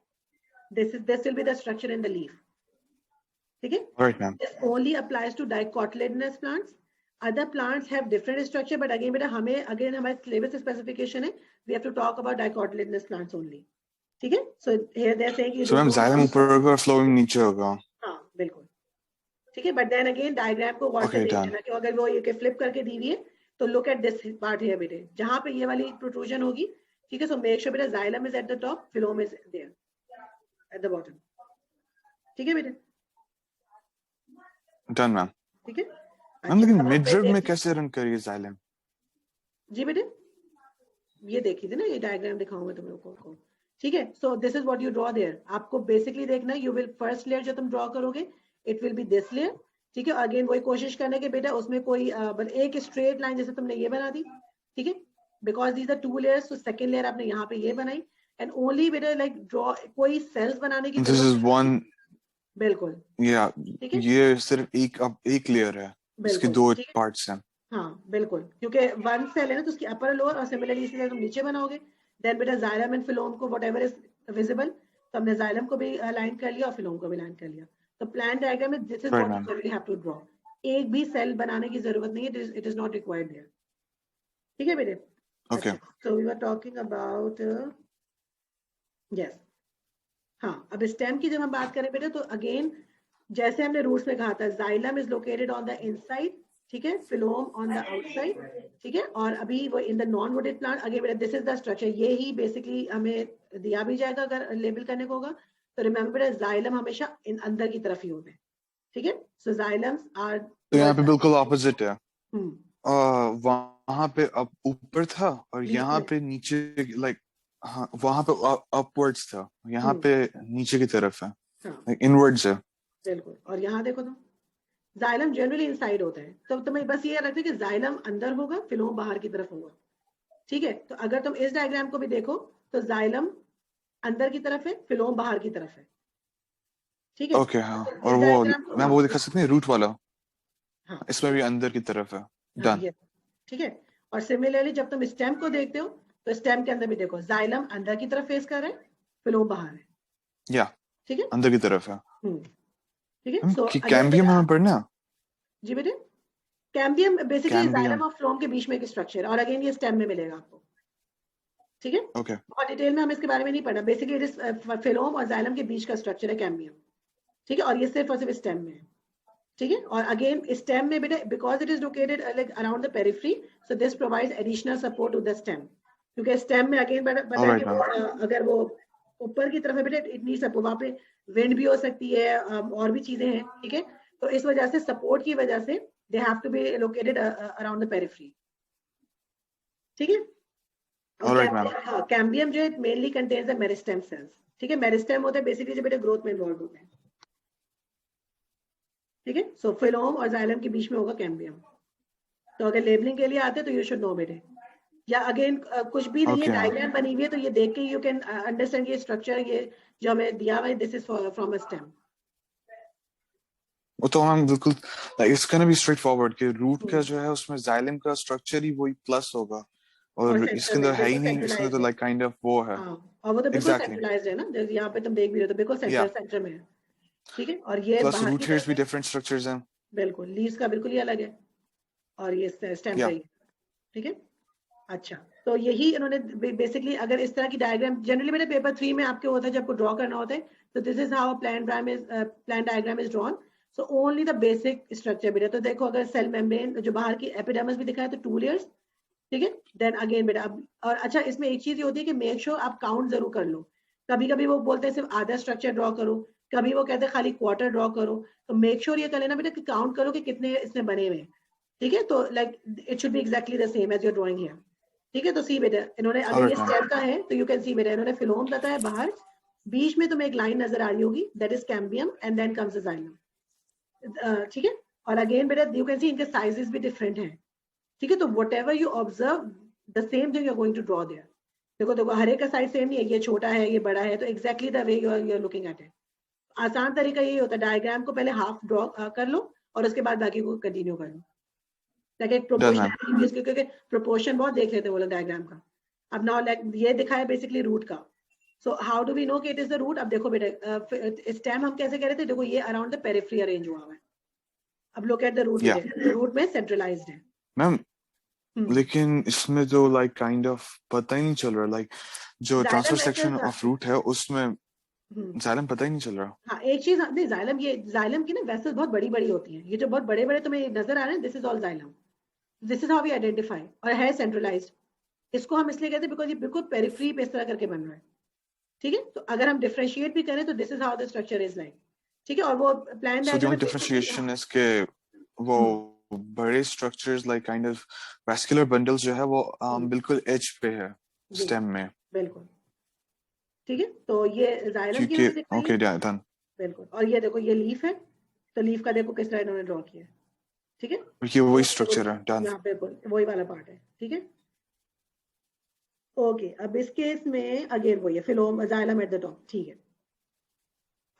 This will be the structure in the leaf, ठीक है। Right, ma'am. This only applies to dicotyledonous plants. Other plants have different structure, but again बेटा हमें again हमारे syllabus specification है, we have to talk about dicotyledonous plants only, ठीक है। So here they are saying So ma'am, xylem ऊपर होगा और phloem नीचे होगा। हाँ बिल्कुल, ठीक है। But then again diagram को गौर से देख लेना कि अगर वो ये flip करके दी हुई है तो look at this part here बेटे, जहाँ पे ये वाली protrusion होगी, ठीक है। So make sure बेटा xylem is at the top, phloem is there at the bottom, ठीक है बेटे। Done, ma'am. ठीक है। मैम लेकिन मिडरिब में कैसे रन करिए जाइलम? जी बेटे ये देखिए ना, ये डायग्राम दिखाऊंगा तुम लोगों को, ठीक है। So this is what you draw there. आपको बेसिकली देखना है, यू विल फर्स्ट लेयर जो तुम ड्रॉ करोगे it will be this layer, ठीक है। अगेन वही कोशिश करना कि बेटा उसमें कोई एक स्ट्रेट लाइन जैसे तुमने ये बना दी, ठीक है, बिकॉज दीज आर 2 लेयर्स। तो सेकंड लेयर आपने यहाँ पे ये बनाई, एंड ओनली बेटा लाइक ड्रॉ, कोई सेल्स बनाने की दिस इज वन, बिल्कुल, या ठीक है। ये सिर्फ एक लेयर है, इसके 2 पार्ट्स हैं। हाँ बिल्कुल, क्योंकि वन सेल है ना तो उसकी अपर लोअर, और सिमिलरली इसलिए तुम नीचे बनाओगे। देन बेटा जाइलम एंड फिलोम को व्हाटएवर इज विजिबल, तो हमने जाइलम को भी अलाइन कर लिया और फिलोम को भी अलाइन कर लिया। तो प्लान डायग्राम में this is what you have to draw. एक भी सेल बनाने की जरूरत नहीं है, it is not required there, ठीक है बेटे। Okay, so we were talking about yes. हाँ, अब स्टेम की जब हम बात करें बेटे तो अगेन जैसे हमने रूट्स में कहा था, xylem is located on the inside, ठीक है, फिलोम ऑन द आउटसाइड, ठीक है। और अभी वो in the non wooded plant, again बेटा दिस इज द स्ट्रक्चर। ये ही बेसिकली हमें दिया भी जाएगा अगर लेबल करने को होगा। तो रिमेंबर जाइलम हमेशा इन अंदर की तरफ ही होते हैं, ठीक है। सो जाइलम्स आर, तो यहाँ पे बिल्कुल ऑपोजिट है। वहां पे अब ऊपर था और यहाँ पे नीचे, लाइक हाँ वहां पे अपवर्ड्स था, यहाँ पे नीचे की तरफ है, लाइक इनवर्ड्स है। बिल्कुल। और यहाँ देखो तुम, जाइलम जनरली इनसाइड होता है, तो तुम्हें बस ये रखना कि जाइलम अंदर होगा, फिलोम बाहर की तरफ होगा, ठीक है। तो अगर तुम इस डायग्राम को भी देखो तो जाइलम अंदर की तरफ है, फिलोम बाहर की तरफ है, ठीक है। ओके, हाँ। और वो मैं वो दिखा सकती हूँ रूट वाला, हाँ इसमें भी अंदर की तरफ है। डन, ठीक है। और सिमिलरली जब तुम स्टेम को देखते हो तो स्टेम के अंदर भी देखो, जाइलम अंदर की तरफ फेस कर रहा है, फिलोम बाहर है, या ठीक है, अंदर की तरफ है, ठीक है। सो कैम्बियम हमें पढ़ना। जी बेटे, कैम्बियम बेसिकली जाइलम और फ्लोम के बीच में एक स्ट्रक्चर है, और अगेन ये स्टेम में मिलेगा आपको, ठीक है। ओके, और डिटेल में हम इसके बारे में नहीं पढ़ना, बेसिकली इट इज फिलोम और जाइलम के बीच का स्ट्रक्चर है कैम्बियम, ठीक है। और ये सिर्फ और सिर्फ स्टेम में है, ठीक है। और अगेन स्टेम में बेटा because it is located like around the periphery, so this provides additional support to the stem, क्योंकि स्टेम में अगेन पता है कि अगर वो ऊपर की तरफ है बेटा इट नीड्स सपोर्ट, वहां पे विंड भी हो सकती है और भी चीजें हैं, ठीक है। तो इस वजह से सपोर्ट की वजह से they have to be located around the periphery, ठीक है। कैम्बियम जो है mainly contains the meristem cells, ठीक है। मेरिस्टेम होता है बेसिकली जो बेटा ग्रोथ में इन्वॉल्व होते हैं, ठीक है। सो फिलोम और जाइलम के बीच में होगा कैम्बियम। तो अगर लेबलिंग के लिए आते हैं तो यू शुड नो बेटे, या अगेन कुछ भी नहीं है, डायग्राम बनी हुई है तो ये देख के यू कैन अंडरस्टैंड ये स्ट्रक्चर, ये जो हमें दिया हुआ है, this is from a stem. वो तो हम बिल्कुल it's gonna be straight forward कि रूट का जो है उसमें जाइलम का स्ट्रक्चर ही वही प्लस होगा, और इसके अंदर है ही नहीं, इसके अंदर तो लाइक काइंड ऑफ वो है। और वो तो बिल्कुल सेंट्रलाइज्ड है ना, जैसे यहाँ पे तुम देख भी रहे हो तो बिल्कुल सेंटर में है, ठीक है। और ये प्लस रूट हेयर्स भी डिफरेंट स्ट्रक्चर्स हैं, बिल्कुल, लीव्स का बिल्कुल ही अलग है, और ये स्टेम का ही, ठीक है। अच्छा, तो यही इन्होंने बेसिकली, अगर इस तरह की डायग्राम जनरली मेरे पेपर 3 में आपके होता है जब आपको ड्रॉ करना होता है, तो this is how plan diagram is drawn. So only the basic structure बेटा। तो देखो अगर सेल मेम्ब्रेन जो बाहर की एपिडर्मिस भी दिखाया तो 2 लेयर्स, ठीक है। देन अगेन बेटा अब और अच्छा इसमें एक चीज ये होती है कि मेक श्योर आप काउंट जरूर कर लो। कभी कभी वो बोलते हैं सिर्फ आधा स्ट्रक्चर ड्रॉ करो, कभी वो कहते हैं खाली क्वार्टर ड्रॉ करो, तो मेक श्योर ये कर लेना बेटा कि काउंट करो कि कितने इसमें बने हुए हैं। ठीक है, तो like it should be exactly the same as your drawing here. ठीक है, तो सी बेटा इन्होंने अगर ये Alright, ma'am. स्टेम का है तो यू कैन सी बेटा इन्होंने फिलोम बताया है बाहर, बीच में तुम्हें एक लाइन नजर आ रही होगी that is cambium and then comes the xylem. ठीक है, और अगेन बेटा यू कैन सी इनके साइजेस भी डिफरेंट हैं। ठीक है, तो whatever you observe the same thing you are going to draw there. देखो देखो हर एक का साइज सेम नहीं है, ये छोटा है ये बड़ा है, तो exactly the way you are looking at it. आसान तरीका यही होता है, डायग्राम को पहले हाफ ड्रॉ कर लो और उसके बाद बाकी को कंटिन्यू कर लो, ताकि एक प्रोपोर्शन, क्योंकि प्रोपोर्शन बहुत देख लेते हैं वो लोग डायग्राम का। अब नाउ लाइक ये दिखाया बेसिकली रूट का, so how do we know कि इट इज द रूट। अब देखो बेटा स्टेम हम कैसे कह रहे थे, देखो ये अराउंड द पेरिफेरी अरेंज हुआ हुआ है। अब लोग एट द रूट, रूट में सेंट्रलाइज्ड है मैम। लेकिन इसमें जो लाइक काइंड ऑफ पता ही नहीं चल रहा, लाइक जो ट्रांसफर सेक्शन ऑफ रूट है उसमें जाइलम पता ही नहीं चल रहा। हाँ एक चीज नहीं, जाइलम ये जाइलम की ना वेसल्स बहुत बड़ी बड़ी होती हैं, ये जो बहुत बड़े बड़े तुम्हें नजर आ रहे हैं this is all xylem, this is how we identify, और है सेंट्रलाइज्ड। इसको हम इसलिए कहते हैं बिकॉज ये बिल्कुल पेरिफेरी पे इस तरह करके बन रहा है। ठीक है, तो अगर हम डिफरेंशिएट भी करें तो this is how the structure is like. ठीक है, और वो प्लान डायग्राम में डिफरेंशिएशन is के वो बड़े structures like kind of vascular bundles जो है वो बिल्कुल एज पे है स्टेम में। बिल्कुल ठीक है, तो ये जाइलम की ओके डन। बिल्कुल, और ये देखो ये लीफ है, तो लीफ का देखो किस तरह इन्होंने ड्रॉ किया है। ठीक है, ये वही स्ट्रक्चर है डन, यहाँ पे वही वाला पार्ट है। ठीक है, ओके अब इस केस में अगेन वही है फिलोम जाइलम एट द टॉप। ठीक है,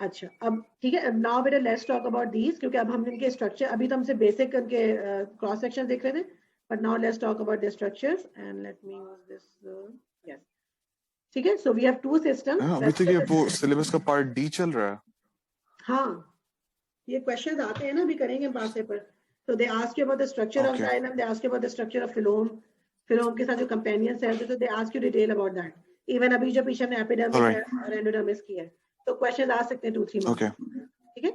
अच्छा अब ठीक है, नाउ बेटा लेट्स टॉक अबाउट दीज, क्योंकि अब हम इनके स्ट्रक्चर अभी तो हमसे बेसिक करके क्रॉस सेक्शन देख रहे थे, but now let's talk about the structures and let me use this yes. ठीक है, so we have two system. अभी तक ये वो सिलेबस का पार्ट डी चल रहा है। हाँ ये क्वेश्चंस आते हैं ना, अभी करेंगे पास पेपर, तो they ask you about the structure of xylem, they ask you about the structure of phloem, phloem के साथ जो कंपेनियन सेल्स है तो they ask you detail about that. Even अभी जो पीछे हमने एपिडर्मिस और एंडोडर्मिस की है, तो क्वेश्चंस आ सकते हैं 2-3 मार्क्स। ठीक है,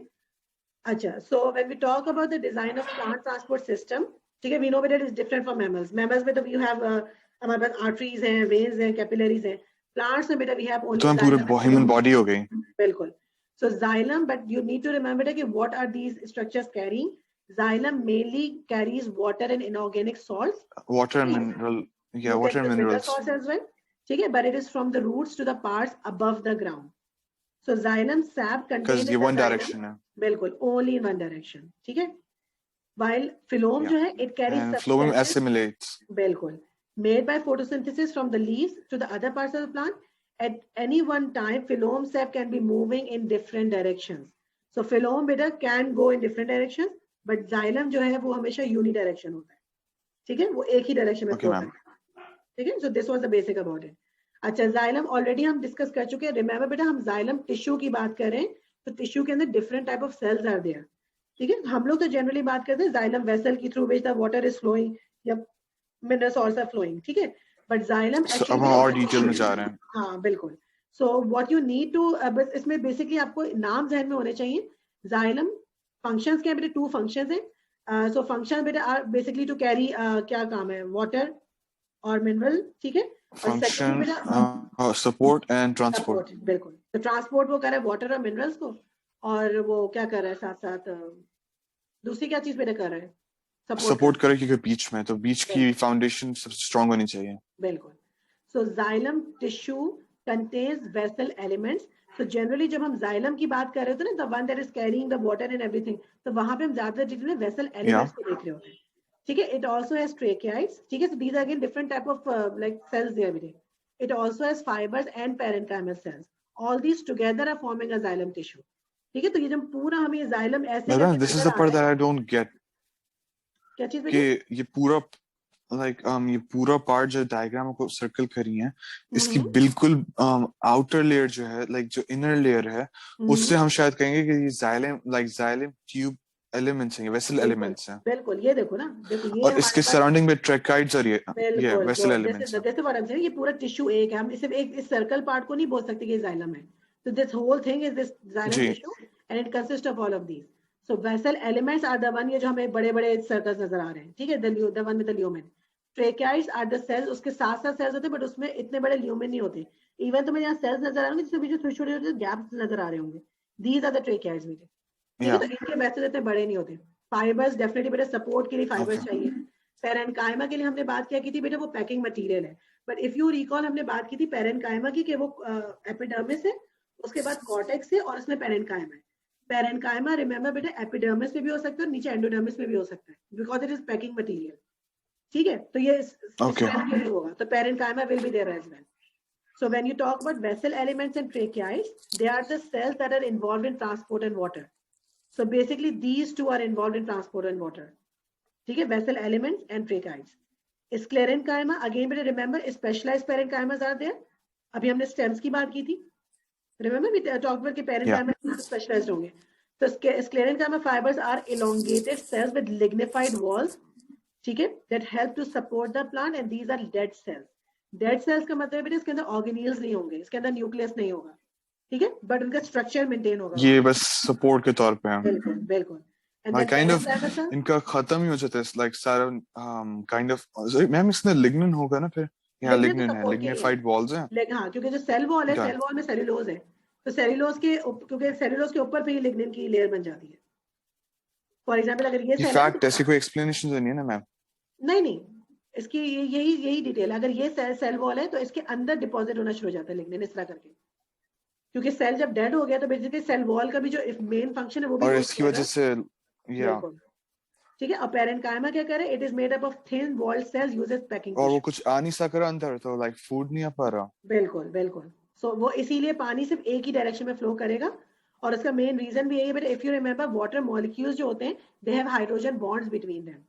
अच्छा so when we talk about the design of plant transport system, ठीक है, we know that it is different from mammals. Mammals में तो वी हैव हमारे पास आर्टरीज हैं, वेन्स हैं, कैपिलरीज हैं। प्लांट्स में बेटा वी हैव ओनली तो पूरे ह्यूमन बॉडी हो गई। बिल्कुल, so xylem, but you need to remember that what are these structures carrying. Xylem mainly carries water and inorganic salts, water and mineral, yeah, water and minerals salts as well. ठीक है, but it is from the roots to the parts above the ground. So xylem sap contains because ये one direction है, बिल्कुल only in one direction. ठीक है, while phloem जो है it carries and phloem assimilates बिल्कुल made by photosynthesis from the leaves to the other parts of the plant. At any one time, phloem sap can be moving in different directions. So phloem beta can go in different directions, but xylem जो है वो हमेशा unidirection होता है। ठीक है, वो एक ही डायरेक्शन में फ्लो करता है। ठीक है, so this was the basic about it. अच्छा xylem ऑलरेडी हम डिस्कस कर चुके हैं। रिमेम्बर बेटा हम xylem टिश्यू की बात कर रहे हैं, तो टिश्यू के अंदर different type of cells are there. ठीक है, हम लोग तो जनरली बात करते हैं xylem वेसल की through which the water is flowing या मिनरल्स आल्सो आर फ्लोइंग। ठीक है, बट xylem अब हम और डिटेल में जा रहे हैं। हाँ बिल्कुल, so what you need to, बस इसमें बेसिकली आपको नाम जहन में होने चाहिए। xylem फंक्शंस के बेटा 2 फंक्शंस हैं। सो फंक्शन बेटा आर बेसिकली टू कैरी क्या काम है, वाटर और मिनरल। ठीक है, फंक्शन सपोर्ट एंड ट्रांसपोर्ट। बिल्कुल, तो ट्रांसपोर्ट वो कर रहा है वाटर और मिनरल्स को, और वो क्या कर रहा है साथ साथ दूसरी क्या चीज बेटा कर रहा है, सपोर्ट करे, क्योंकि बीच में तो बीच की फाउंडेशन सबसे स्ट्रांग होनी चाहिए। बिल्कुल, सो xylem tissue contains vessel elements. So generally जब हम xylem की बात कर रहे थे ना, the one that is carrying the water and everything, तो वहां पे हम ज्यादा डिटेल में vessel elements को देख रहे होते हैं। ठीक है, it also has tracheids. ठीक है, so these are again different type of like cells there with it. It also has fibers and parenchymal cells. All these together are forming a xylem tissue. ठीक है, तो ये जब पूरा हमें xylem ऐसे this is the part that I don't get. क्या चीज कि ये पूरा ये पूरा पार्ट जो डायग्राम को सर्कल करी है, इसकी बिल्कुल आउटर लेयर जो है, जो इनर लेयर है, उससे हम शायद कहेंगे कि ये xylem ट्यूब एलिमेंट्स हैं, वेसल एलिमेंट्स हैं। बिल्कुल, ये देखो ना, देखो ये और इसके सराउंडिंग में ट्रैकाइड्स और ये वेसल एलिमेंट्स हैं। जैसे बात हम ये पूरा टिश्यू एक है, हम इसे एक इस सर्कल पार्ट को नहीं बोल सकते कि xylem है। तो this whole thing is this xylem tissue and it consist of all of these. So vessel elements are the one, ये जो हमें बड़े-बड़े सर्कल्स नजर आ रहे हैं। ठीक है, the one with the lumen, tracheids are the cells, उसके साथ साथ सेल्स होते हैं बट उसमें इतने बड़े ल्यूमेन नहीं होते। इवन तुम्हें यहाँ सेल्स नजर आ रहे होंगे जिसमें बीच में छोटे छोटे गैप्स नजर आ रहे होंगे, दीज आर द ट्रेकाइड्स बेटे। ठीक है, तो इनके वैसे इतने बड़े नहीं होते। फाइबर्स डेफिनेटली बेटे सपोर्ट के लिए फाइबर्स चाहिए। पेरेन्काइमा के लिए हमने बात क्या की थी बेटे, वो पैकिंग मटेरियल है। बट इफ यू रिकॉल हमने बात की थी पेरेन्काइमा की कि वो एपिडर्मिस है, उसके बाद कॉर्टेक्स है और उसमें पेरेन्काइमा है। पेरेन्काइमा रिमेंबर बेटा एपिडर्मिस में भी हो सकता है और नीचे एंडोडर्मिस में भी हो सकता है, because it is packing material. ठीक है, तो ये होगा, तो parenchyma will be there as well. So when you talk about vessel elements and tracheids, they are the cells that are involved in transport and water. So basically these two are involved in transport and water. ठीक है, vessel elements and tracheids. Sclerenchyma, again better remember specialized parenchymas are there. अभी हमने stems की बात की थी. Remember we talked about कि parenchyma specialized होंगे. So sclerenchyma fibers are elongated cells with lignified walls. ठीक है, that help to support the plant and these are dead cells. Dead cells का मतलब है इसके अंदर ऑर्गेनील्स नहीं होंगे, इसके अंदर न्यूक्लियस नहीं होगा, ठीक है, बट उनका स्ट्रक्चर मेंटेन होगा, ये बस सपोर्ट के तौर पे है। बिल्कुल बिल्कुल। like kind of इनका खत्म ही हो जाता है, like सारा kind of मैम इसमें लिग्निन होगा ना फिर, यहाँ लिग्निन है, लिग्निफाइड वॉल्स हैं। हाँ, क्योंकि जो सेल वॉल है, सेल वॉल में सेलुलोज है, तो सेलुलोज के क्योंकि सेलुलोज के ऊपर पे ही लिग्निन की लेयर बन जाती है। फॉर एग्जांपल अगर ये सेल फैक्ट ऐसी कोई एक्सप्लेनेशन तो नहीं है ना मैम? नहीं, इसकी यही डिटेल है। अगर ये सेल वॉल है तो इसके अंदर डिपॉजिट होना शुरू हो जाता है लिग्निन इस तरह करके, क्योंकि सेल जब डेड हो गया तो बेसिकली सेल वॉल का भी जो मेन फंक्शन है वो भी, और इसकी वजह से ठीक है। पेरेन्काइमा क्या करे, it is made up of thin walled cells used as packing, और वो कुछ आ नहीं सक रहा अंदर, तो लाइक फूड नहीं आ पा रहा। बिल्कुल बिल्कुल। सो वो इसीलिए पानी सिर्फ एक ही डायरेक्शन में फ्लो करेगा, और इसका मेन रीजन भी यही है। But if you remember water molecules जो होते हैं they have hydrogen bonds between them,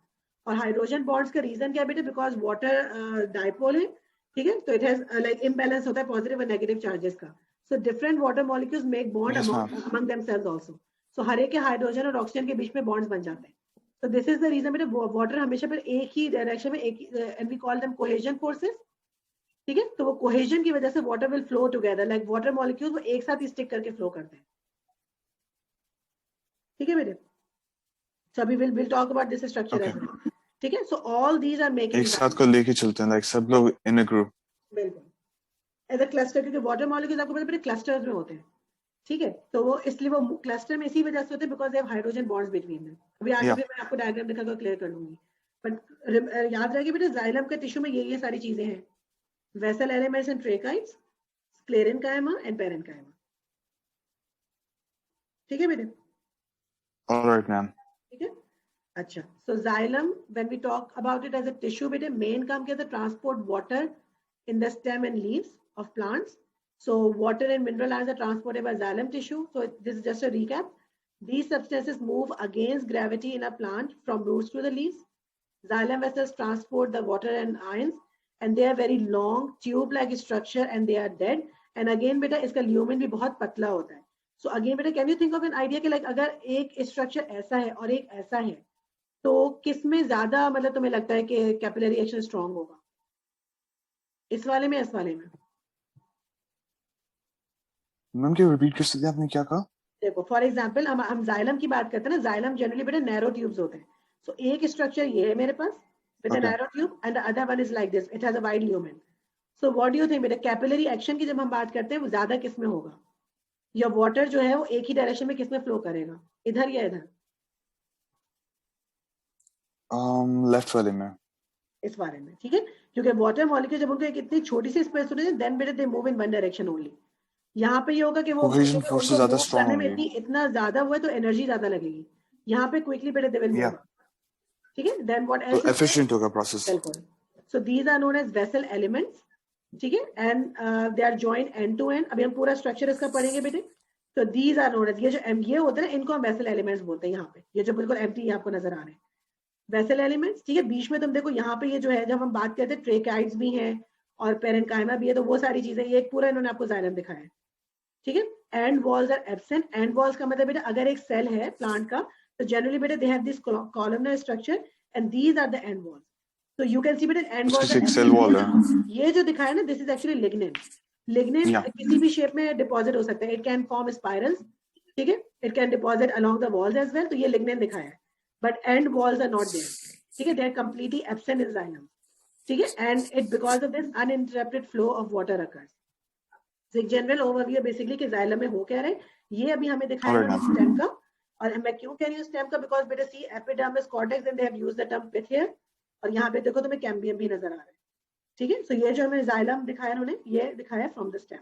और हाइड्रोजन बॉन्ड्स का रीजन क्या है बेटा, बिकॉज वाटर डाइपोल है, ठीक है, तो इट हैज लाइक इम्बैलेंस होता है पॉजिटिव और नेगेटिव चार्जेस का। So different water molecules make bond among themselves also. So हर एक के हाइड्रोजन और ऑक्सीजन के बीच में बॉन्ड्स बन जाते हैं। So this is the reason बेटा वाटर हमेशा पर एक ही डायरेक्शन में, एक and we call them cohesion forces, ठीक है। तो वो कोहेजन की वजह से water will flow together, like water molecules वो एक साथ स्टिक करके फ्लो करते हैं, ठीक है बेटे। So अभी we'll talk about this structure as well, ठीक है। So all these are making, एक साथ को लेके चलते हैं, लाइक सब लोग इन अ ग्रुप, बिल्कुल एज अ क्लस्टर, क्योंकि वाटर मॉलिक्यूल्स आपको पता है क्लस्टर्स में होते हैं, ठीक है। तो वो इसलिए वो क्लस्टर में इसी वजह से होते हैं because they have hydrogen bonds between them. अभी आगे भी मैं आपको डायग्राम दिखाकर क्लियर कर लूंगी, बट याद रखिए बेटा जाइलम के टिश्यू में ये सारी चीजें हैं, vessel elements and tracheids, sclerenchyma and parenchyma, ठीक है बेटे। ऑलराइट मैम, ठीक है। अच्छा, so xylem when we talk about it as a tissue बेटे, मेन काम क्या है, transport water in the stem and leaves of plants. So water and mineral ions are transported by xylem tissue. So this is just a recap. These substances move against gravity in a plant from roots to the leaves. Xylem vessels transport the water and ions, and they are very long tube-like structure and they are dead. And again बेटा इसका lumen भी बहुत पतला होता है. So again बेटा can you think of an idea कि like अगर एक structure ऐसा है और एक ऐसा है, तो किसमें ज्यादा मतलब तुम्हें लगता है कि capillary action strong होगा, इस वाले में, इस वाले में? मैम क्या रिपीट कर सकते हैं, आपने क्या कहा? देखो फॉर एग्जांपल हम जाइलम की बात करते हैं ना, जाइलम जनरली बेटा नैरो ट्यूब्स होते हैं। सो एक स्ट्रक्चर ये है मेरे पास बेटा narrow tube, and the other one is like this, it has a wide lumen. So what do you think बेटा कैपिलरी एक्शन की जब हम बात करते हैं वो ज्यादा किस में होगा, या वाटर जो है वो एक ही डायरेक्शन में किस में फ्लो करेगा, इधर या इधर? लेफ्ट वाले में, इस वाले में, ठीक है, क्योंकि वाटर मॉलिक्यूल जब उनको एक इतनी छोटी सी स्पेस होती है देन बेटा they move in one direction only. यहाँ पे ये होगा कि वो कोहेजन फोर्सेस ज्यादा स्ट्रांग करने में इतना ज्यादा हुआ तो एनर्जी ज्यादा लगेगी, यहाँ पे क्विकली बेटा दे विल मूव, ठीक है। देन व्हाट एल्स, एफिशिएंट होगा प्रोसेस, बिल्कुल। So these are known as vessel elements, ठीक है, and they are joined end to end. अभी हम पूरा स्ट्रक्चर इसका पढ़ेंगे बेटे। तो दीज आर नोन एज, ये जो ये होते हैं इनको हम वेसल एलिमेंट्स बोलते हैं। यहाँ पे ये जो बिल्कुल एम्प्टी आपको नजर आ रहे हैं वेसल एलिमेंट्स, ठीक है। बीच में तुम देखो यहाँ पे ये जो है जब हम बात करते हैं ट्रेकाइड्स भी हैं और पेरेन्काइमा भी है, तो वो सारी चीजें ये पूरा इन्होंने आपको जाइलम दिखाया है, ठीक है। End walls are absent. End walls का मतलब बेटा अगर एक सेल है प्लांट का तो जनरली बेटा they have this columnar structure and these are the end walls. तो यू कैन सी बेटा एंड वॉल्स, सेल वॉल है ये जो दिखाया ना this is actually lignin. Lignin किसी भी शेप में डिपॉजिट हो सकता है, इट कैन फॉर्म स्पाइरल्स, ठीक है, it can deposit along the walls as well. तो ये लिग्निन दिखाया है, but end walls are not there, ठीक है, they are completely absent in xylem. ठीक है, and it because of this uninterrupted flow of water occurs. So एक general overview basically कि जाइलम में हो क्या रहा है, ये अभी हमें दिखाया Alright, इन्होंने स्टेम का, और मैं क्यों कह रही हूँ स्टेम का, बिकॉज बेटा see epidermis cortex and they have used the term pith here, और यहाँ पे देखो तुम्हें कैम्बियम भी नजर आ रहा है, ठीक है. सो ये जो हमें जाइलम दिखाया उन्होंने, ये दिखाया फ्रॉम द स्टेम,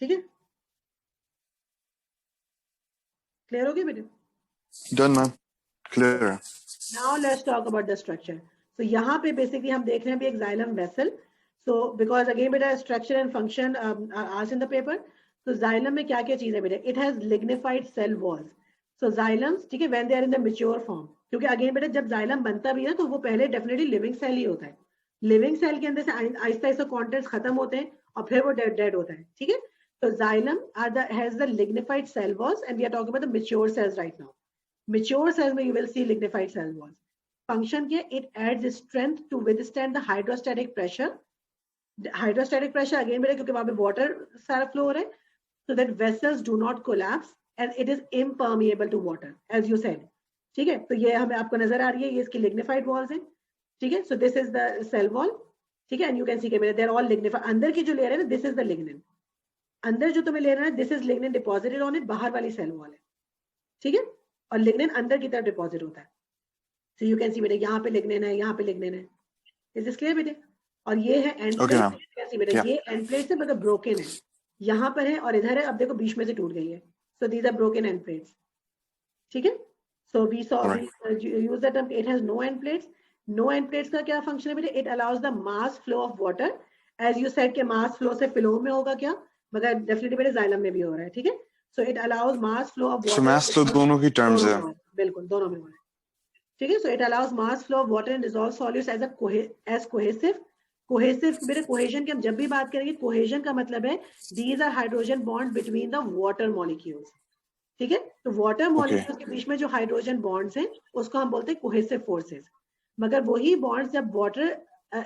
ठीक है. क्लियर हो गया बेटे? Done, ma'am. Clear. Now let's talk about the structure. So यहाँ पे basically हम देख रहे हैं भी एक xylem vessel. So because again बेटा structure and function are asked in the paper. So xylem में क्या क्या चीज है बेटा? It has lignified cell walls. So xylems ठीक है when they are in the mature form. क्योंकि again बेटा जब xylem बनता भी है तो वो पहले definitely living cell ही होता है. Living cell के अंदर से आहिस्ता आहिस्ता contents खत्म होते हैं और फिर वो dead होता है, ठीक है. So xylem has the lignified cell walls and we are talking about the mature cells right now. Mature cells में you will see lignified cell walls. Function क्या? It adds strength to withstand the hydrostatic pressure. The hydrostatic pressure again बेटा क्योंकि वहाँ पे water सारा flow हो रहा है, so that vessels do not collapse and it is impermeable to water, as you said. ठीक है, तो ये हमें आपको नजर आ रही है, ये इसकी lignified walls हैं, ठीक है. So this is the cell wall, ठीक है, and you can see कि they're all lignified. अंदर की जो layer है ना, this is the lignin. अंदर जो तुम्हें लेना है, this is lignin deposited on it, बाहर वाली cell wall है, ठीक है. और लिग्निन अंदर की तरफ डिपॉजिट होता है. सो यू कैन सी बेटे यहाँ पे लिग्निन है, यहाँ पे लिग्निन है. इज दिस क्लियर बेटे? और ये है एंड प्लेट, कैसी बेटे ये एंड प्लेट से मतलब ब्रोकन है, यहाँ पर है और इधर है, अब देखो बीच में से टूट गई है. So these are broken end plates, ठीक है. So we saw use the term it has no end plates. No end plates का क्या फंक्शन है बेटे? It allows the mass flow of water, as you said के mass flow से flow में होगा क्या, मगर डेफिनेटली बेटे जाइलम में भी हो रहा है, ठीक है. So it allows mass flow of water. So mass flow दोनों की terms है. बिल्कुल दोनों में हो रहा है, ठीक है. So it allows mass flow of water and dissolved solids as cohesive. Cohesive बेटे cohesion की हम जब भी बात करेंगे, cohesion का मतलब है these are hydrogen bonds between the water molecules, ठीक है. तो water molecules के बीच में जो hydrogen bonds हैं उसको हम बोलते हैं cohesive forces. मगर वही bonds जब water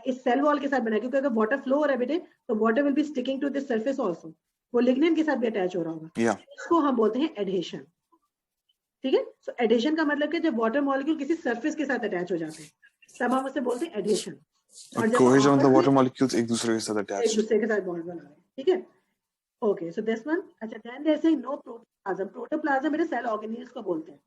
इस cell wall के साथ बना, क्योंकि अगर water flow हो रहा है बेटे तो water will be sticking to the surface also, वो लिग्निन के साथ भी अटैच हो रहा होगा, इसको हम बोलते हैं एडहेशन, ठीक है. सो एडहेशन का मतलब कि जब वाटर मॉलिक्यूल किसी सरफेस के साथ अटैच हो जाते हैं तब हम उसे बोलते हैं एडहेशन. और जब कोहेजन मतलब वाटर मॉलिक्यूल्स एक दूसरे के साथ अटैच, एक दूसरे के साथ बॉन्ड बना रहे हैं, ठीक है. Okay, so this one. अच्छा, then there is no protoplasm. Protoplasm मेरे सेल ऑर्गेनेल्स को बोलते हैं,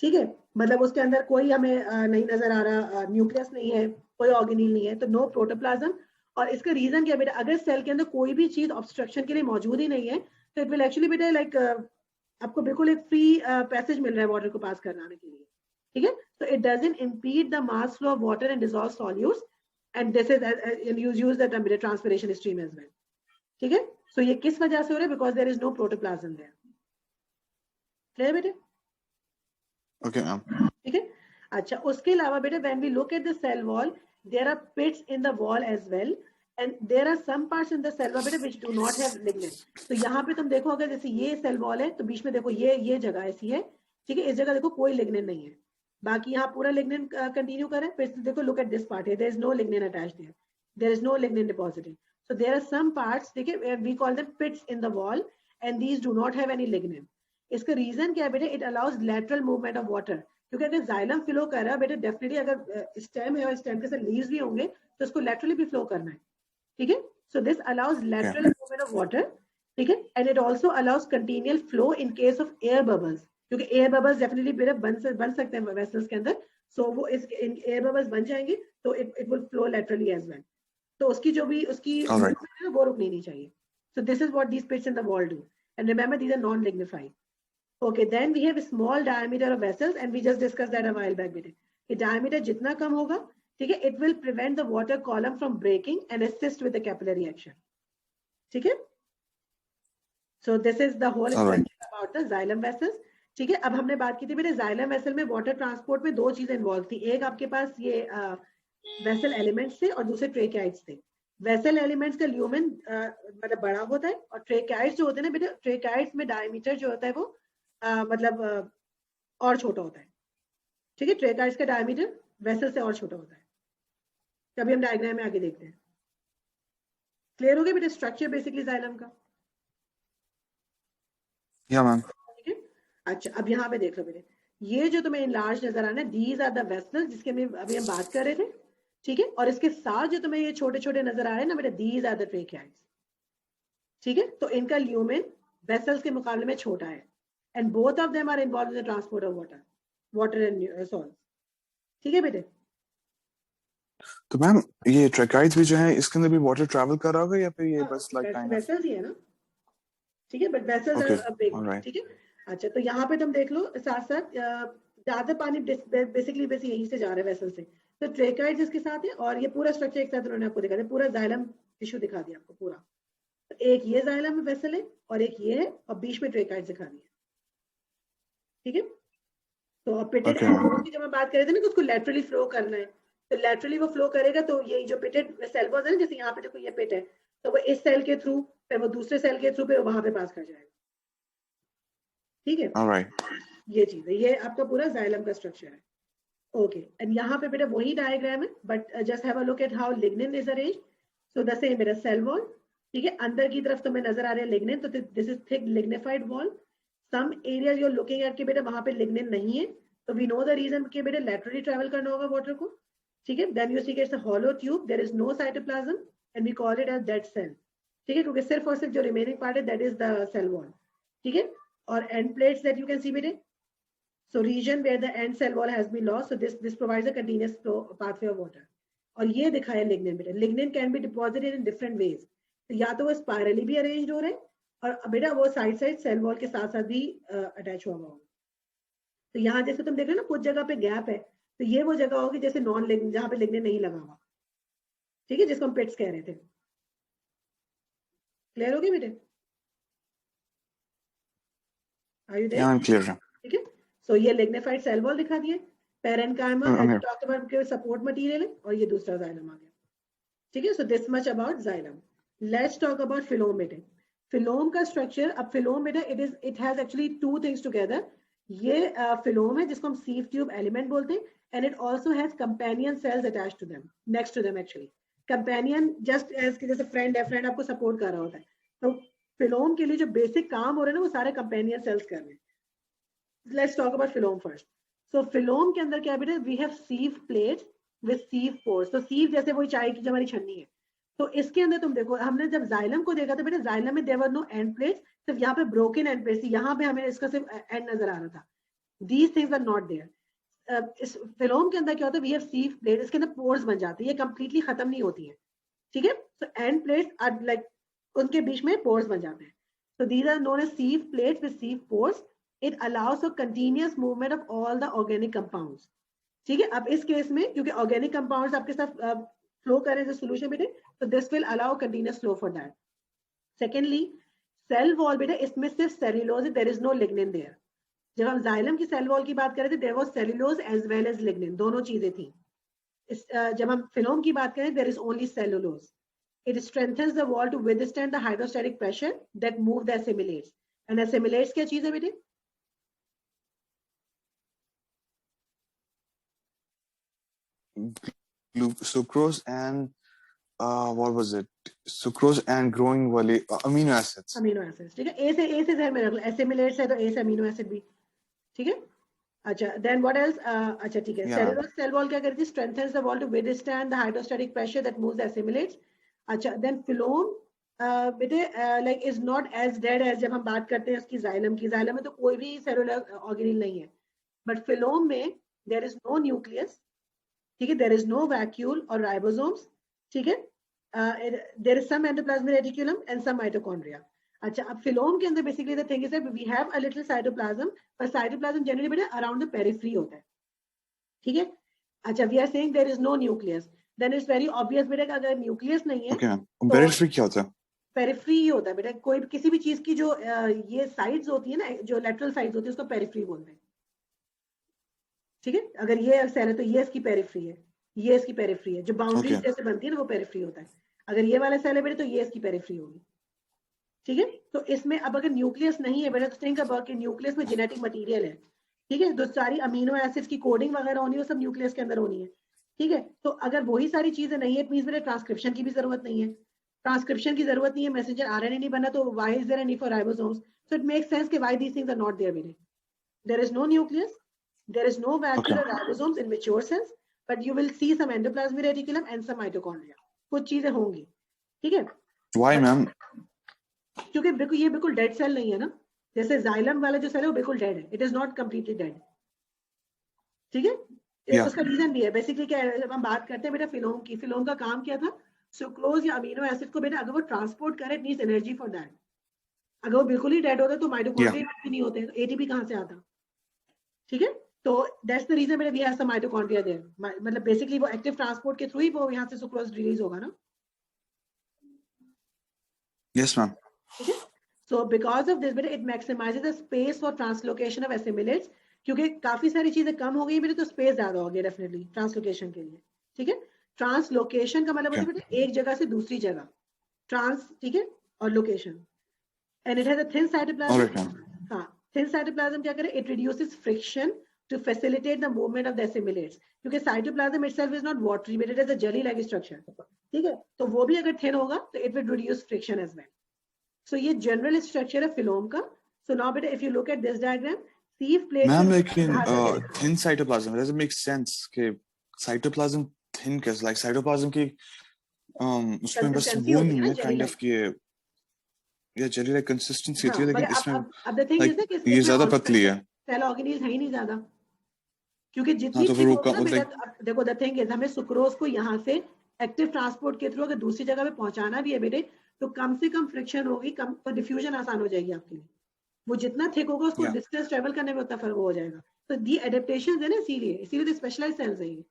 ठीक है. मतलब उसके अंदर कोई हमें नहीं नजर आ रहा, न्यूक्लियस नहीं है, कोई ऑर्गेनेल नहीं है, तो नो प्रोटोप्लाज्म. और इसका रीजन क्या बेटा? अगर सेल के अंदर कोई भी चीज ऑब्स्ट्रक्शन के लिए मौजूद ही नहीं है तो इट विल एक्चुअली बेटा लाइक आपको बिल्कुल एक फ्री पैसेज मिल रहा है वाटर को पास कराने के लिए, ठीक है. तो it doesn't impede the mass flow of water and dissolve solutes and this is use the term transpiration stream as well, ठीक है. सो ये किस वजह से हो रहा है? Because there is no protoplasm there. Clear बेटे? ओके मैम, ठीक है. अच्छा, उसके अलावा बेटा when we look at the cell wall, there are pits in the wall as well and there are some parts in the cell wall which do not have lignin. तो यहाँ पे तुम देखो अगर जैसे ये सेल वॉल है तो बीच में देखो ये जगह ऐसी है, ठीक है. इस जगह देखो कोई लिग्निन नहीं है, बाकी यहाँ पूरा लिग्निन कंटिन्यू कर रहा है. फिर देखो लुक एट दिस पार्ट है, there is no lignin attached there, there is no lignin deposited. So there are some parts, ठीक है, we call them pits in the wall and these do not have any lignin. इसका reason क्या है बेटे? It allows lateral movement of water. क्योंकि अगर xylem flow कर रहा है बेटा, डेफिनेटली अगर स्टेम है और स्टेम के साथ लीव्स भी होंगे तो उसको लैटरली भी फ्लो करना है, ठीक है. So this allows lateral movement of water, ठीक है. And it also allows continual flow in case of air bubbles, क्योंकि एयर बबल्स डेफिनेटली बेटा बन सकते हैं वेसल्स के अंदर. सो वो इस एयर बबल्स बन जाएंगे तो it will flow laterally as well. तो उसकी जो भी उसकी movement है वो रुकनी नहीं चाहिए. So this is what these pits in the wall do and remember these are non lignified. Okay, then we have a small diameter of vessels and we just discussed that a while back बेटे. कि diameter जितना कम होगा, ठीक है, it will prevent the water column from breaking and assist with the capillary action, ठीक है. So this is the whole about the xylem vessels, ठीक है. अब हमने बात की थी बेटे xylem vessel में water transport में दो चीजें इन्वॉल्व थी. एक आपके पास ये vessel elements थे और दूसरे tracheids थे. vessel elements का ल्यूमेन मतलब बड़ा होता है और tracheids जो होते हैं ना बेटे, tracheids में diameter जो होता है वो मतलब और छोटा होता है, ठीक है. ट्रेकाइड्स का डायमीटर वेसल से और छोटा होता है. कभी हम डायग्राम में आगे देखते हैं. क्लियर हो गया बेटा स्ट्रक्चर बेसिकली जाइलम का? या मैम, ठीक है. अच्छा, अब यहाँ पे देख लो बेटे, ये जो तुम्हें इनलार्ज नजर आ रहा है, दीज आर द वेसल्स जिसके में अभी हम बात कर रहे थे, ठीक है, और इसके साथ जो तुम्हें ये छोटे छोटे नजर आ रहे हैं ना बेटा, दीज आर द ट्रेकियाइड्स, ठीक है, तो इनका ल्यूमेन वेसल्स के मुकाबले में छोटा है, and both of them are involve in the transport of water and salt, ठीक है बेटे। तो मैम ये ट्रेकाइड्स भी जो है इसके अंदर भी वाटर ट्रैवल कर रहा होगा या फिर ये बस लाइक काइंड ऑफ वेसल्स ही है ना, ठीक है, but vessels okay, are big, alright, ठीक है। अच्छा, तो यहाँ पे तुम देख लो साथ साथ ज्यादा पानी बेसिकली बस यहीं से जा रहा है वेसल से, तो ट्रेकाइड्स इसके साथ है, और ये पूरा स्ट्रक्चर एक साथ उन्होंने आपको दिखा दिया, पूरा जाइलम टिश्यू दिखा दिया आपको पूरा, तो एक ये जाइलम वेसल है और एक ये है, और बीच में ट्रेकाइड्स दिखा दिया, ठीक है। तो पिटेड ओके, एंड की जब हम बात कर रहे थे ना कि उसको लेटरली फ्लो करना है, तो लेटरली वो फ्लो करेगा, तो ये जो पिटेड सेल वॉज है ना, जैसे यहाँ पे देखो ये पिट है, तो वो इस सेल के थ्रू, फिर वो दूसरे सेल के थ्रू, फिर वहां पे पास कर जाएगा, ठीक है, ऑलराइट, ये चीज है, ये आपका पूरा जाइलम का स्ट्रक्चर है। ओके, एंड यहाँ पे बेटा वही डायग्राम है, but just have a look at how lignin is arranged. So the same बेटा सेल वॉल, ठीक है, अंदर की तरफ तुम्हें नजर आ रहा है लिग्निन, तो this is thick lignified wall. Some area you are looking at के बेटा वहां पे लिग्निन नहीं है, तो वी नो द रीजन के बेटा लेटरली ट्रेवल करना होगा वाटर को, ठीक है। Then you see it's a hollow tube, there is no cytoplasm and we call it as dead cell, ठीक है, क्योंकि सिर्फ और सिर्फ जो रिमेनिंग पार्ट है that is the cell wall, ठीक है। और end plates that you can see बेटे, so region where the end cell wall has been lost, so this provides a continuous flow pathway of water। और ये दिखाया lignin बेटा, lignin can be deposited in different ways, तो या तो वो spirally भी अरेंज हो रहे हैं, और बेटा वो साइड साइड सेल वॉल के साथ साथ भी अटैच हुआ होगा। तो यहाँ जैसे तुम देख रहे हो ना कुछ जगह पे गैप है, तो ये वो जगह होगी जैसे नॉन लिग्निन, जहाँ पे लिग्निन नहीं लगा हुआ, ठीक है, जिसको हम पिट्स कह रहे थे। क्लियर हो गया बेटे? Are you there? या आई क्लियर, ठीक है, सो ये लिग्निफाइड सेल वॉल दिखा दिए, parenchyma as we talked about के सपोर्ट मटेरियल है, और ये दूसरा जाइलम आ गया, ठीक है। So this much about xylem. Let's talk about phloem बेटे। फिलोम का स्ट्रक्चर, अब फिलोम बेटा it has actually two things together. ये फिलोम है जिसको हम सीव ट्यूब एलिमेंट बोलते हैं, and it also has companion cells attached to them, next to them actually. Companion just as कि जैसे फ्रेंड है, फ्रेंड आपको सपोर्ट कर रहा होता है, तो फिलोम के लिए जो बेसिक काम हो रहे हैं ना वो सारे कंपेनियन सेल्स कर रहे हैं। Let's talk about phylum first. So phylum के अंदर क्या बेटा, we have sieve plates with sieve pores। तो sieve जैसे वही चाय की जो हमारी छन्नी है, तो इसके अंदर तुम देखो, हमने जब जाइलम को देखा था बेटा, जाइलम में there were no end plates, सिर्फ यहाँ पे broken end plates, यहाँ पे हमें इसका सिर्फ end नजर आ रहा था। These things are not there। इस फिलोम के अंदर क्या होता है, we have sieve plates, इसके अंदर pores बन जाते हैं, ये completely खत्म नहीं होती है, ठीक है। So end plates are like, उनके बीच में pores बन जाते हैं। So these are known as sieve plates with sieve pores। It allows a continuous movement of all the organic compounds, ठीक है। अब इस केस में क्योंकि ऑर्गेनिक कंपाउंड्स आपके साथ फ्लो कर रहे हैं सोल्यूशन बेटे, तो this will allow continuous flow for that. Secondly, cell wall बेटे, इसमें सिर्फ cellulose, there is no lignin there. जब हम जाइलम की सेल वॉल की बात कर रहे थे, there was cellulose as well as lignin, दोनों चीजें थी। जब हम फिलोम की बात करें, there is only cellulose. It strengthens the wall to withstand the hydrostatic pressure that move the assimilates। And assimilates क्या चीज है बेटे? sucrose and what was it, sucrose and growing वाले amino acids, ठीक है। ए से जहर में रख लो, assimilates है तो ए से अमीनो एसिड भी, ठीक है। अच्छा, देन व्हाट एल्स? अच्छा ठीक है, सेलुलर सेल वॉल क्या करती है, strengthens the wall to withstand the hydrostatic pressure that moves the assimilates। अच्छा, देन फिलोम बेटे like is not as dead as जब हम बात करते हैं उसकी जाइलम की, जाइलम में तो कोई भी सेलुलर ऑर्गेनिल नहीं है, बट फिलोम में देयर इज नो न्यूक्लियस, ठीक है, देयर इज नो वैक्यूल और राइबोसोम्स, ठीक है, there is some endoplasmic reticulum and some mitochondria. अच्छा, अब फिलोम के अंदर basically the thing is that we have a little cytoplasm, पर साइटोप्लाज्म जनरली बेटा अराउंड द पेरिफेरी होता है, ठीक है। अच्छा, we are saying there is no nucleus, then it's very obvious बेटा कि अगर न्यूक्लियस नहीं है, okay, पेरिफेरी क्या होता है? पेरिफेरी ही होता है बेटा, कोई किसी भी चीज की जो ये साइड्स होती है ना, जो लेटरल साइड्स होती है उसको पेरिफेरी बोलते हैं, ठीक है। अगर ये सेल है तो ये इसकी पेरिफेरी है, ये इसकी पेरिफेरी है, जो बाउंड्रीज जैसे बनती है ना वो पेरिफेरी होता है। अगर ये वाला सेल है बेटा तो ये इसकी पेरिफेरी होगी, ठीक है। तो इसमें अब अगर न्यूक्लियस नहीं है बेटा, तो थिंक अबाउट कि न्यूक्लियस में जेनेटिक मटेरियल है, ठीक है, तो सारी अमीनो एसिड्स की कोडिंग वगैरह होनी है, सब न्यूक्लियस के अंदर होनी है, ठीक है। तो अगर वही सारी चीजें नहीं है, मींस बेटा ट्रांसक्रिप्शन की भी जरूरत नहीं है, ट्रांसक्रिप्शन की जरूरत नहीं है, मैसेंजर आरएनए नहीं बना, तो why is there a need for ribosomes? So it makes sense कि why these things are not there बेटे। There is no nucleus, there is no vacuole or ribosomes in mature cells, but you will see some endoplasmic reticulum and some mitochondria. कुछ चीजें होंगी, ठीक है? Why, ma'am? क्योंकि बिल्कुल ये बिल्कुल डेड सेल नहीं है ना, जैसे जाइलम वाला जो सेल है वो बिल्कुल डेड है, it is not completely dead, ठीक है? Yeah. उसका रीजन भी है बेसिकली क्या है, जब हम बात करते हैं बेटा फिलोम की, फिलोम का काम क्या था, सुक्रोज या अमीनो एसिड को बेटा अगर वो ट्रांसपोर्ट करे, it needs energy for that. अगर वो बिल्कुल ही डेड होता तो माइटोकॉन्ड्रिया भी नहीं होते, तो एटीपी कहाँ से आता, ठीक है? तो दैट्स द रीजन बेटा we have some mitochondria there, मतलब बेसिकली वो एक्टिव ट्रांसपोर्ट के थ्रू ही वो यहाँ से सुक्रोज रिलीज होगा ना. Yes, ma'am. ठीक है? So because of this, बेटा it maximizes the space for translocation of assimilates. क्योंकि काफी सारी चीजें कम हो गई मेरे, तो स्पेस ज्यादा हो गया डेफिनेटली ट्रांसलोकेशन के लिए, ठीक है? ट्रांसलोकेशन का मतलब होता है बेटा एक जगह से दूसरी जगह, ट्रांस, ठीक है, और location. And it has a thin cytoplasm. हाँ, थिन साइटोप्लाज्म क्या करे, it reduces friction to facilitate the movement of the assimilates, क्योंकि cytoplasm itself is not watery but it is a jelly like structure, ठीक है? तो वो भी अगर थिन होगा तो it will reduce friction as well. So ये जनरल स्ट्रक्चर है फिलोम का. सो नाउ बेटा if you look at this diagram, sieve plate. Ma'am, like in thin cytoplasm, does it make sense कि cytoplasm thin कैसे, like cytoplasm की उसमें बस वो नहीं है kind of कि या jelly like consistency थी, लेकिन इसमें अब the thing is that ये ज्यादा पतली है. सेल ऑर्गेनीज है ही नहीं ज्यादा, क्योंकि जितनी तो थिक वो होगी ना बेटा, देखो द थिंग इज हमें सुक्रोज को यहाँ से एक्टिव ट्रांसपोर्ट के थ्रू अगर दूसरी जगह पे पहुंचाना भी है बेटे, तो कम से कम फ्रिक्शन होगी, कम तो डिफ्यूजन आसान हो जाएगी आपके लिए. वो जितना थिक होगा उसको डिस्टेंस ट्रेवल करने में उतना फर्क हो जाएगा. तो दी एडेप्टेशंस है ना, इसीलिए तो स्पेशलाइज्ड सेल्स है ये.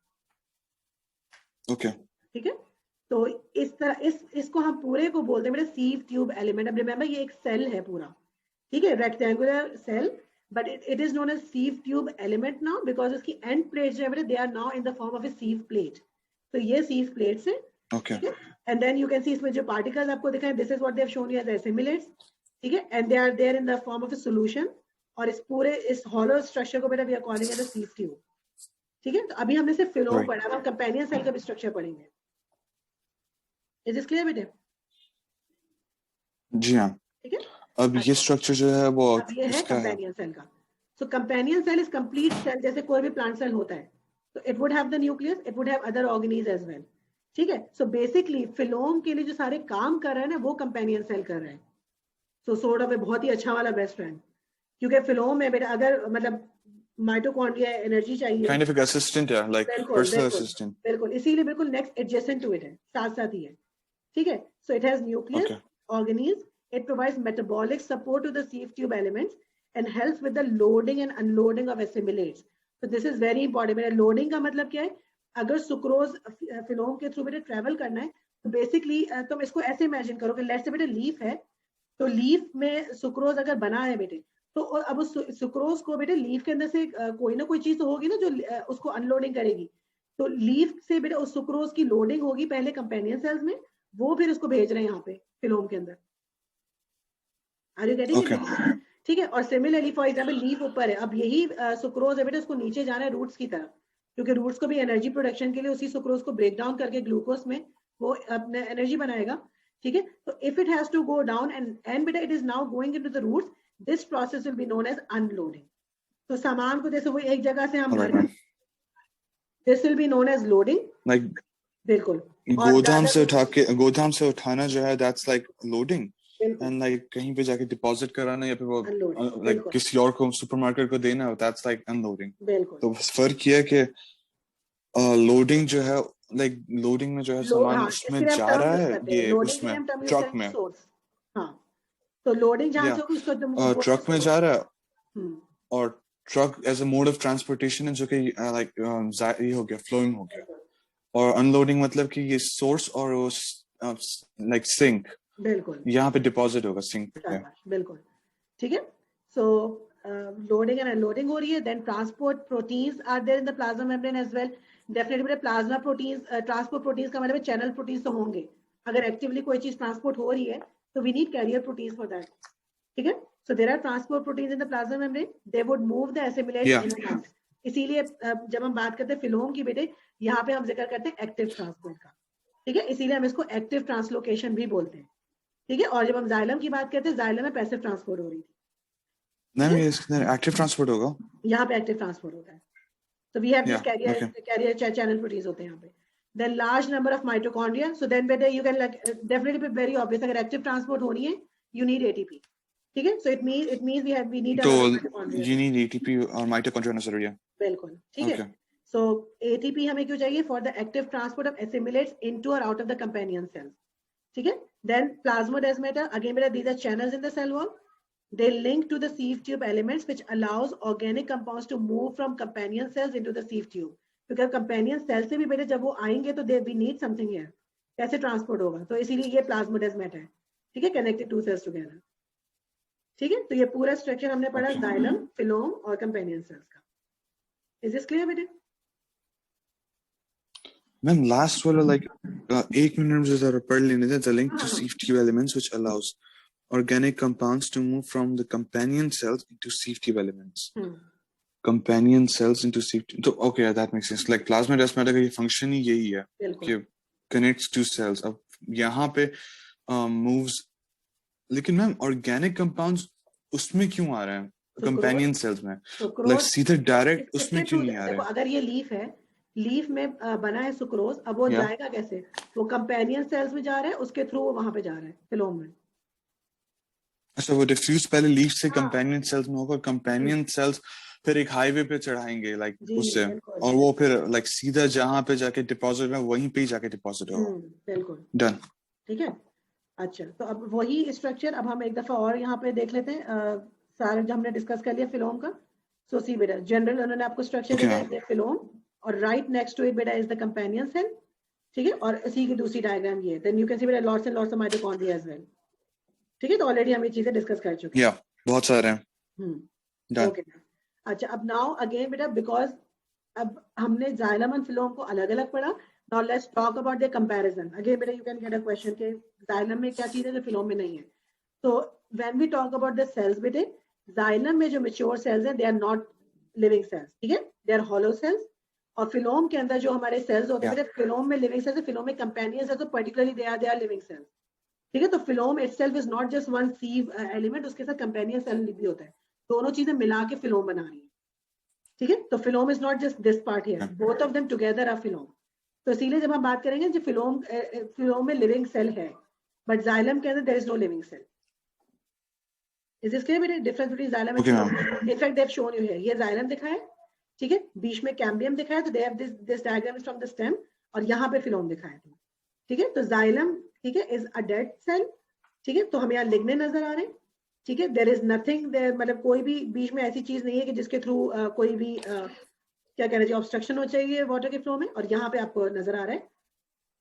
ओके, ठीक है? तो इस तरह इसको हम पूरे को बोलते हैं बेटा सीव ट्यूब एलिमेंट. अब रिमेंबर ये एक सेल है पूरा, ठीक है, rectangular cell, but it is known as sieve tube element now because इसकी एंड प्लेट्स जो है बेटा they are now in the form of a sieve plate. तो ये सीव प्लेट्स है, okay. And then you can see इसमें जो particles आपको दिखाएं, this is what they have shown you as assimilates, ठीक है, and they are there in the form of a solution. और इस हॉलो स्ट्रक्चर को बेटा we are calling as a sieve tube. ठीक है? तो अभी हमने सिर्फ फिलोम पढ़ा, अब हम कंपेनियन सेल का भी स्ट्रक्चर पढ़ेंगे. इज दिस क्लियर बेटे? जी हाँ. ठीक है. अब ये स्ट्रक्चर जो है वो ये है कंपेनियन सेल का. So companion cell is complete cell, जैसे कोई भी प्लांट सेल होता है. तो it would have the nucleus, it would have other organelles as well. ठीक है? सो बेसिकली फिलोम के लिए जो सारे काम कर रहे हैं ना, वो कंपेनियन सेल कर रहे हैं. सो सोर्ट ऑफ बहुत ही अच्छा वाला बेस्ट फ्रेंड, क्योंकि फिलोम में बेटा अगर मतलब माइटोकॉन्ड्रिया एनर्जी चाहिए, काइंड ऑफ एक असिस्टेंट है, लाइक पर्सनल असिस्टेंट. बिल्कुल, इसीलिए बिल्कुल नेक्स्ट एडजेसेंट टू इट है, साथ साथ ही है. ठीक है? So it has nucleus, organelles, it provides metabolic support to the sieve tube elements and helps with the loading and unloading of assimilates. So this is very important. मेरा loading का मतलब क्या है? अगर सुक्रोज फिलोम के थ्रू बेटा travel करना है, तो बेसिकली तुम इसको ऐसे इमेजिन करो कि लेट्स से बेटा लीफ है, तो लीफ में सुक्रोज अगर बना है बेटे, तो अब उस सुक्रोज को बेटे लीफ के अंदर से कोई ना कोई चीज तो होगी ना जो उसको अनलोडिंग करेगी. तो लीफ से बेटा उस सुक्रोज की लोडिंग होगी पहले कंपेनियन सेल्स में, वो फिर उसको भेज रहे हैं यहाँ पे फिलोम के अंदर. Are you getting it? ठीक है. और सिमिलरली फॉर एग्जांपल लीफ ऊपर है, अब यही सुक्रोज है बेटा, उसको नीचे जाना है रूट्स की तरफ, क्योंकि रूट्स को भी एनर्जी प्रोडक्शन के लिए उसी सुक्रोज को ब्रेक डाउन करके ग्लूकोज में वो अपने एनर्जी बनाएगा. ठीक है? तो if it has to go down and बेटा it is now going into the roots, this process will be known as unloading. तो सामान को जैसे वो एक जगह से हम भर, this will be known as loading. Like बिल्कुल गोदाम से उठाना जो है, that's like loading. And like कहीं पे जाके डिपॉजिट कराना या फिर वो like किसी और को सुपरमार्केट को देना, that's like unloading. तो फर्क ये है कि लोडिंग जो है, like लोडिंग में जो है सामान उसमें जा रहा है, ये उसमें ट्रक में. हाँ, तो लोडिंग जहाँ से उसको ट्रक में जा रहा है, और truck as a mode of transportation है जो कि like ये हो गया, फ्लोइंग हो गया. और अनलोडिंग मतलब कि ये सोर्स और like सिंक, बिल्कुल यहाँ पे डिपॉजिट होगा सिंक पे. बिल्कुल. ठीक है? सो लोडिंग एंड अनलोडिंग हो रही है. Then transport proteins are there in the plasma membrane as well. Definitely plasma proteins, transport proteins का मतलब चैनल प्रोटीन्स तो होंगे. अगर एक्टिवली कोई चीज ट्रांसपोर्ट हो रही है तो we need carrier proteins for that. ठीक है? So there are transport proteins in the plasma membrane, they would move the assimilates in and out. इसीलिए जब हम बात करते हैं फिलोम की बेटे, यहाँ पे हम जिक्र करते हैं एक्टिव ट्रांसपोर्ट का. ठीक है? इसीलिए हम इसको एक्टिव ट्रांसलोकेशन भी बोलते हैं. ठीक है? और जब हम जाइलम की बात करते हैं, जाइलम में पैसिव ट्रांसपोर्ट हो रही थी. नहीं, इसके अंदर एक्टिव ट्रांसपोर्ट होगा. यहाँ पे एक्टिव ट्रांसपोर्ट होता है. So we have these carrier channel proteins होते हैं यहाँ पे. Then large number of mitochondria. So then better you can like definitely be very obvious. अगर active transport होनी है, you need ATP. ठीक है? So it means we need a lot of mitochondria. You need ATP और mitochondria necessary है. बिल्कुल. ठीक है? So ATP हमें क्यों चाहिए? For the active transport of assimilates into or out of the companion cells. ठीक है? Then plasmodesmata. Again, these are channels in the cell wall. They link to the sieve tube elements, which allows organic compounds to move from companion cells into the sieve tube. Because companion cells से भी बेटे जब वो आएंगे तो we need something here. कैसे transport होगा? तो इसीलिए ये plasmodesmata है. ठीक है? Connected two cells together. ठीक है? तो ये पूरा structure हमने पढ़ा xylem, phloem और companion cells का. Is this clear बेटे? Ma'am, last वाला like 8 minutes जरा पढ़ लेने थे. The link to sieve tube elements which allows organic compounds to move from the companion cells into sieve tube elements. Companion cells into sieve tube. So, okay, that makes sense. Like plasmodesmata का ये function ही यही है कि connects two cells. अब यहाँ पे moves. लेकिन ma'am organic compounds उसमें क्यों आ रहे हैं? Companion cells में. Like सीधे direct उसमें क्यों नहीं आ रहे हैं? अगर ये leaf है, leaf में बना है सुक्रोज, अब वो जाएगा कैसे? वो companion cells में जा रहा है, उसके through वो वहाँ पे जा रहा है, phloem में. अच्छा, वो डिफ्यूज पहले लीफ से कंपेनियन सेल्स में होगा, कंपेनियन सेल्स फिर एक हाईवे पे चढ़ाएंगे लाइक उससे, और वो फिर लाइक सीधा जहां पे जाके डिपॉजिट में वहीं पे जाके डिपॉजिट होगा. बिल्कुल डन. ठीक है. अच्छा, तो अब वही स्ट्रक्चर अब हम एक दफा और यहाँ पे देख लेते हैं. सारे जो हमने डिस्कस कर लिया फिलोम का. सो सी बेटा जनरल उन्होंने आपको स्ट्रक्चर दिया है फिलोम, और राइट नेक्स्ट टू इट बेटा इज द कंपेनियन सेल. ठीक है, और इसी की दूसरी डायग्राम ये. देन यू कैन सी बेटा lots and lots of mitochondria as well. ठीक है, तो ऑलरेडी हम ये चीजें डिस्कस कर चुके हैं. बहुत सारे हैं. ओके. अच्छा, अब नाउ अगेन बेटा बिकॉज अब हमने जाइलम एंड फिलोम को अलग अलग पढ़ा. Now let's talk about the comparison. Again बेटा you can get a question के जाइलम में क्या चीज है जो फिलोम में नहीं है. तो when we talk about the cells बेटे, जाइलम में जो मैच्योर सेल्स हैं they are not living cells. ठीक है, दे आर हॉलो सेल्स. और फिलोम के अंदर जो हमारे सेल्स होते हैं बेटा, फिलोम में लिविंग सेल्स है, फिलोम में कंपेनियन सेल्स, तो particularly they are living cells. ठीक है, तो phloem itself is not just one sieve element, उसके साथ कंपेनियन सेल भी होता है. दोनों चीजें मिला के फिलोम बना रही है. ठीक है, तो phloem is not just this part here, both of them together are phloem. तो इसीलिए जब हम बात करेंगे जो फिलोम में लिविंग सेल है, बट जाइलम के अंदर there is no living cell. Is this clear? Difference between xylem and phloem. In fact they have shown you here. ये जाइलम दिखा है, ठीक है, बीच में कैम्बियम दिखा है, तो दे have this diagram is from the stem, और यहाँ पे फिलोम दिखा है. ठीक है, तो जाइलम ठीक है इज अ डेड सेल. ठीक है, तो हमें यहाँ लिग्निन नजर आ रहे हैं. ठीक है, देयर इज नथिंग देयर, मतलब कोई भी बीच में ऐसी चीज नहीं है कि जिसके थ्रू कोई भी क्या कहना चाहिए ऑब्स्ट्रक्शन हो चाहिए वाटर के फ्लो में. और यहाँ पे आपको नजर आ रहा है,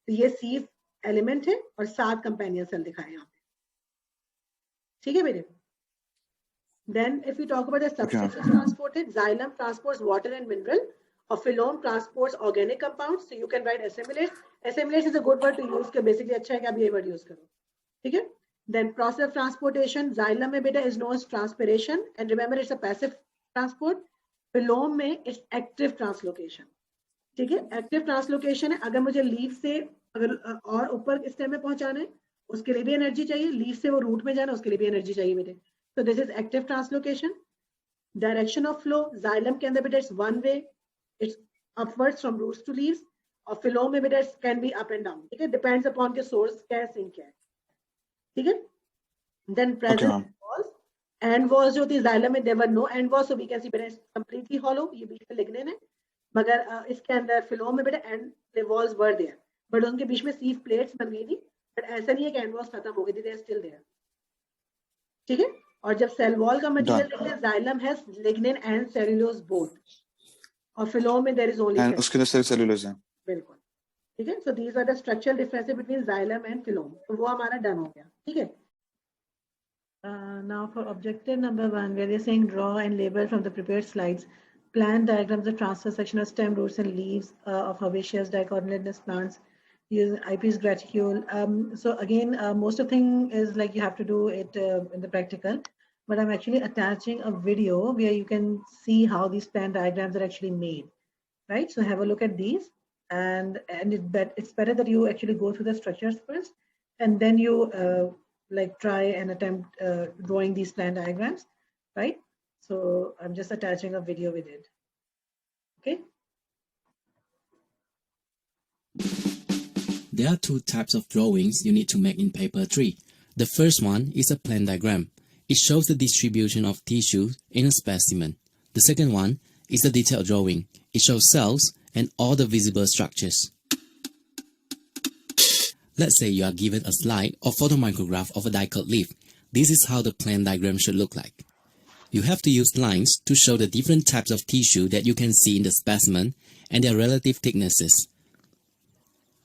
तो ये सीव एलिमेंट है और 7 कंपेनियन सेल दिखाए यहाँ पे. ठीक है बेटे. Then if you talk about the substances transported, xylem transports water and mineral, और phloem transports organic compounds. So you can write assimilate. Assimilate is a good word to use, के basically अच्छा है कि आप ये वर्ड यूज करो. ठीक है. Then process of transportation, xylem में बेटा is known as transpiration, and remember it's a passive transport. Phloem में it's active translocation. ठीक है, active translocation है. अगर मुझे लीफ से अगर और ऊपर स्टेम में पहुंचाना है, उसके लिए भी एनर्जी चाहिए. लीफ से वो रूट में जाना, उसके लिए भी एनर्जी चाहिए बेटे. So this is active translocation. Direction of flow, xylem के अंदर बेटा it's one way, it's upwards from roots to leaves. और phloem में बेटा can be up and down. ठीक है, depends upon के source क्या है, सिंक क्या है. ठीक है. Then present walls, end walls जो थी जाइलम में, there were no end walls, so we can see बेटा completely hollow. ये बीच में लिग्निन है, मगर इसके अंदर फिलोम में बेटा end walls were there, but उनके बीच में सीव प्लेट्स बन गई थी. बट ऐसा नहीं है कि end walls खत्म हो गई थी, they are still there. ठीक है. और जब सेल वॉल का मटेरियल देखते हैं, xylem has lignin and cellulose both, और फिलोम में देयर इज ओनली उसके अंदर सेल्यूलोज है. बिल्कुल. ठीक है. So these are the structural differences between xylem and phloem. तो वो हमारा डन हो गया. ठीक है. Now for objective number 1, where they're saying draw and label from the prepared slides plan diagrams of transfer section of stem, roots and leaves of herbaceous dicotyledonous plants using Ipes graticule. So again, most of the thing is like you have to do it in the practical, but I'm actually attaching a video where you can see how these plant diagrams are actually made, right? So have a look at these, and it's better that you actually go through the structures first, and then you like try and attempt drawing these plant diagrams, right? So I'm just attaching a video with it. Okay, There are two types of drawings you need to make in paper 3. The first one is a plant diagram. It shows the distribution of tissue in a specimen. The second one is a detailed drawing. It shows cells and all the visible structures. Let's say you are given a slide or photomicrograph of a dicot leaf. This is how the plant diagram should look like. You have to use lines to show the different types of tissue that you can see in the specimen and their relative thicknesses.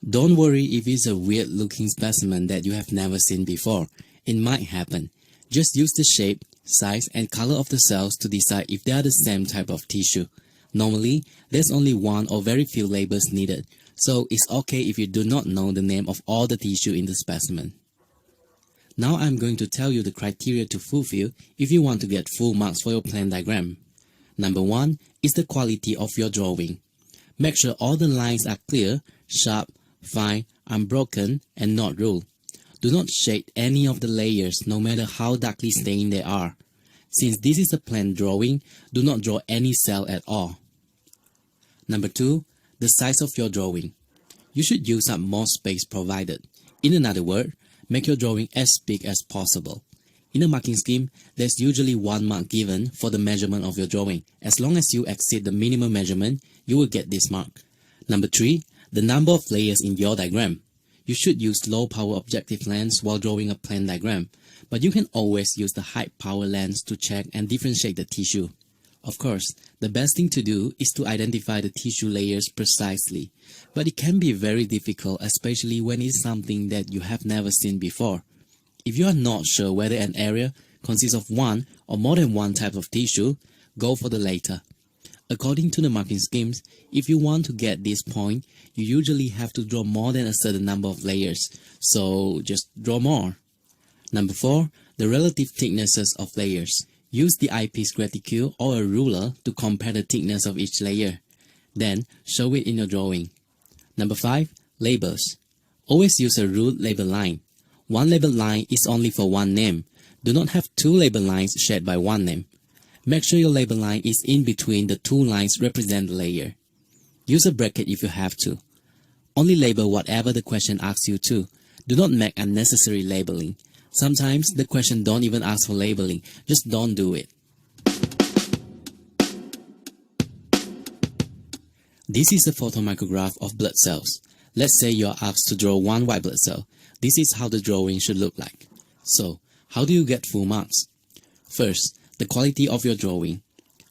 Don't worry if it's a weird looking specimen that you have never seen before. It might happen. Just use the shape, size and color of the cells to decide if they are the same type of tissue. Normally, there's only one or very few labels needed, so it's okay if you do not know the name of all the tissue in the specimen. Now I'm going to tell you the criteria to fulfill if you want to get full marks for your plant diagram. Number 1 is the quality of your drawing. Make sure all the lines are clear, sharp, fine, unbroken, and not ruled. Do not shade any of the layers no matter how darkly stained they are. Since this is a plant drawing, do not draw any cell at all. Number 2, the size of your drawing. You should use up more space provided. In another word, make your drawing as big as possible. In a marking scheme, there's usually one mark given for the measurement of your drawing. As long as you exceed the minimum measurement, you will get this mark. Number 3, the number of layers in your diagram. You should use low power objective lens while drawing a plant diagram, but you can always use the high power lens to check and differentiate the tissue. Of course, the best thing to do is to identify the tissue layers precisely, but it can be very difficult, especially when it's something that you have never seen before. If you are not sure whether an area consists of one or more than one type of tissue, go for the latter. According to the marking schemes, if you want to get this point, you usually have to draw more than a certain number of layers, so just draw more. Number 4, the relative thicknesses of layers. Use the eyepiece reticule or a ruler to compare the thickness of each layer. Then, show it in your drawing. Number 5, labels. Always use a ruled label line. One label line is only for one name. Do not have two label lines shared by one name. Make sure your label line is in between the two lines represent the layer. Use a bracket if you have to. Only label whatever the question asks you to. Do not make unnecessary labeling. Sometimes the question don't even ask for labeling. Just don't do it. This is a photomicrograph of blood cells. Let's say you are asked to draw one white blood cell. This is how the drawing should look like. So, how do you get full marks? First, the quality of your drawing.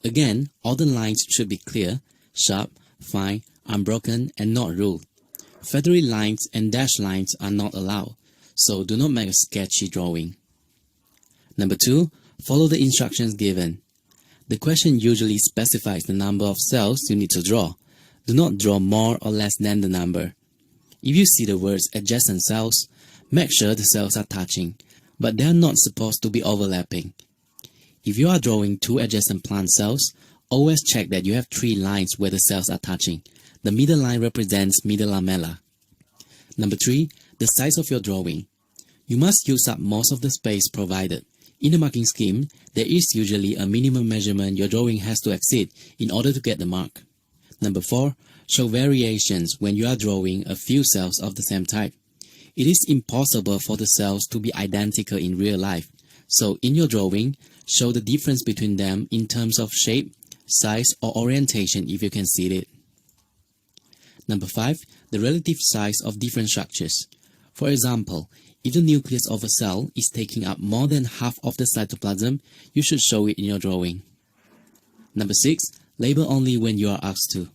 Again, all the lines should be clear, sharp, fine, unbroken, and not ruled. Feathery lines and dashed lines are not allowed, so do not make a sketchy drawing. Number 2, follow the instructions given. The question usually specifies the number of cells you need to draw. Do not draw more or less than the number. If you see the words adjacent cells, make sure the cells are touching, but they are not supposed to be overlapping. If you are drawing two adjacent plant cells, always check that you have 3 lines where the cells are touching. The middle line represents middle lamella. Number 3, the size of your drawing. You must use up most of the space provided. In the marking scheme, there is usually a minimum measurement your drawing has to exceed in order to get the mark. Number 4, show variations when you are drawing a few cells of the same type. It is impossible for the cells to be identical in real life, so in your drawing, show the difference between them in terms of shape, size, or orientation if you can see it. Number 5, the relative size of different structures. For example, if the nucleus of a cell is taking up more than half of the cytoplasm, you should show it in your drawing. Number 6, label only when you are asked to.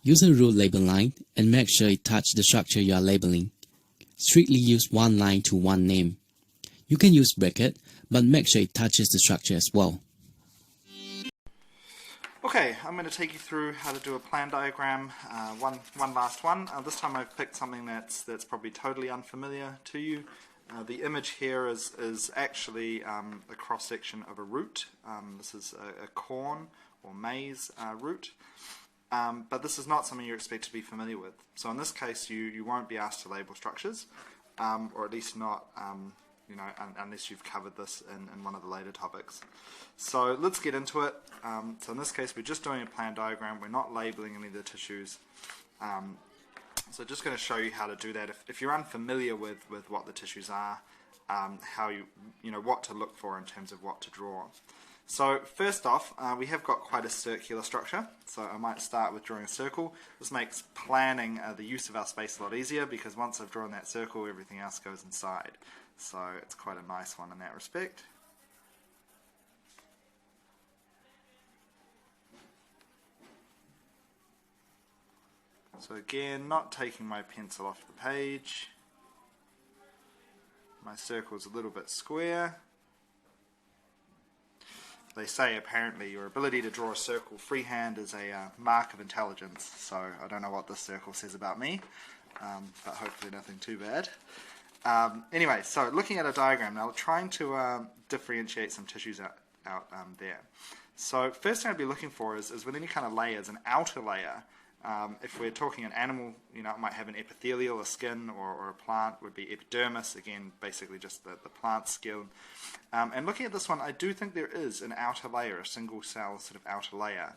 Use a ruled label line and make sure it touches the structure you are labeling. Strictly use one line to one name. You can use bracket, but make sure it touches the structure as well. Okay, I'm going to take you through how to do a plan diagram, one last one. This time I've picked something that's probably totally unfamiliar to you. The image here is actually a cross-section of a root. This is a corn or maize root, but this is not something you're expected to be familiar with. So in this case you won't be asked to label structures, or at least not unless you've covered this in one of the later topics. So let's get into it. So in this case we're just doing a plan diagram. We're not labeling any of the tissues. So just going to show you how to do that. If you're unfamiliar with what the tissues are, how you know what to look for in terms of what to draw. So first off, we have got quite a circular structure, so I might start with drawing a circle. This makes planning the use of our space a lot easier, because once I've drawn that circle, everything else goes inside. So it's quite a nice one in that respect. So again, not taking my pencil off the page. My circle's a little bit square. They say apparently your ability to draw a circle freehand is a mark of intelligence, so I don't know what this circle says about me, but hopefully nothing too bad. Anyway, so looking at a diagram now, trying to differentiate some tissues out there. So first thing I'd be looking for is with any kind of layers, an outer layer. If we're talking an animal, you know, it might have an epithelial, a skin, or a plant would be epidermis, again, basically just the plant skin. And looking at this one, I do think there is an outer layer, a single cell sort of outer layer.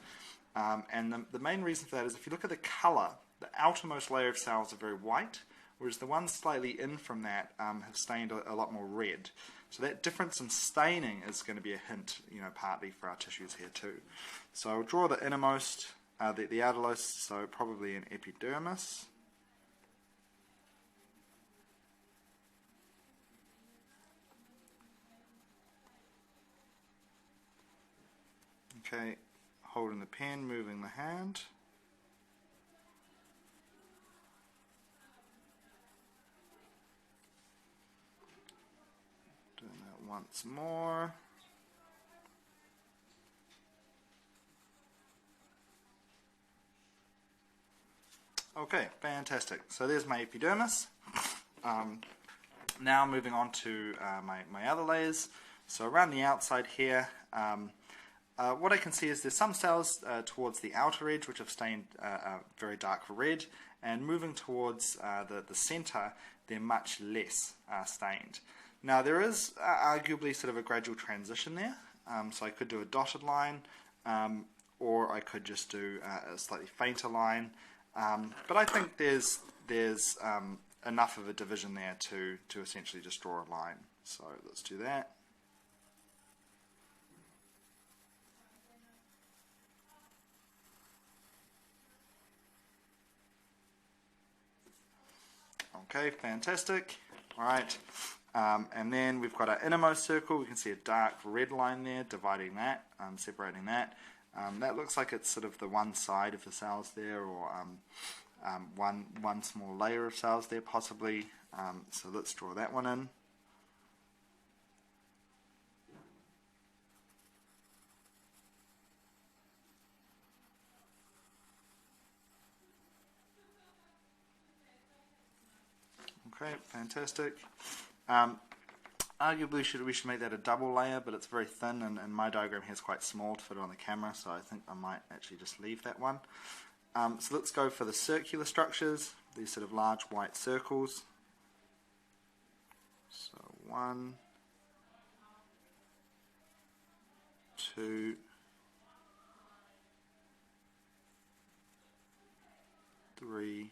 And the main reason for that is if you look at the color, the outermost layer of cells are very white, whereas the ones slightly in from that have stained a lot more red. So that difference in staining is going to be a hint, you know, partly for our tissues here too. So I'll draw the innermost, the outermost, so probably an epidermis. Okay, holding the pen, moving the hand. Doing that once more. Okay, fantastic. So there's my epidermis. Now moving on to my other layers. So around the outside here, what I can see is there's some cells towards the outer edge which have stained very dark red, and moving towards the center, they're much less stained. Now there is arguably sort of a gradual transition there, so I could do a dotted line, or I could just do a slightly fainter line. But I think there's enough of a division there to essentially just draw a line. So let's do that. Okay, fantastic. Alright, and then we've got our innermost circle. We can see a dark red line there dividing that, separating that. That looks like it's sort of the one side of the cells there, or one small layer of cells there possibly. So let's draw that one in. Okay, fantastic. Arguably we should make that a double layer, but it's very thin, and my diagram here is quite small to fit on the camera, so I think I might actually just leave that one. So let's go for the circular structures, these sort of large white circles. So 1, 2, 3,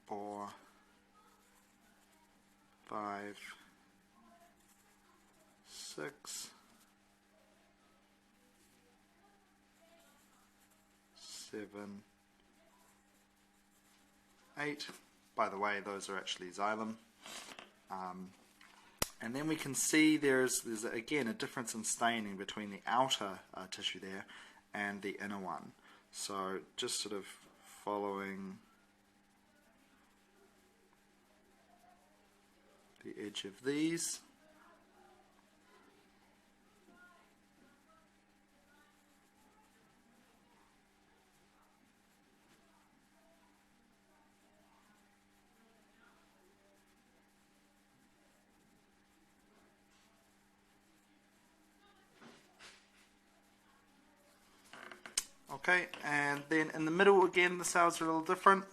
4, 5, 6, 7, 8. By the way, those are actually xylem. And then we can see there's again a difference in staining between the outer tissue there and the inner one. So just sort of following the edge of these. Okay, and then in the middle again the cells are a little different,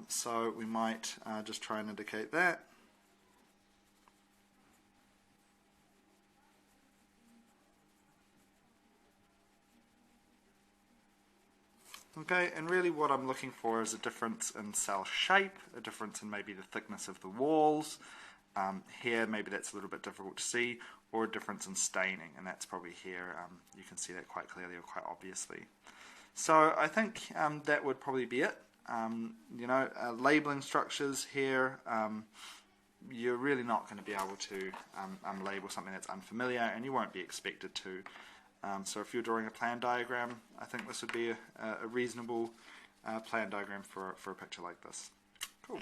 so we might just try and indicate that. Okay, and really what I'm looking for is a difference in cell shape, a difference in maybe the thickness of the walls. Here, maybe that's a little bit difficult to see, or a difference in staining, and that's probably here. You can see that quite clearly or quite obviously. So I think that would probably be it. Labeling structures here, you're really not going to be able to label something that's unfamiliar, and you won't be expected to. So if you're drawing a plan diagram, I think this would be a reasonable plan diagram for a picture like this. Cool.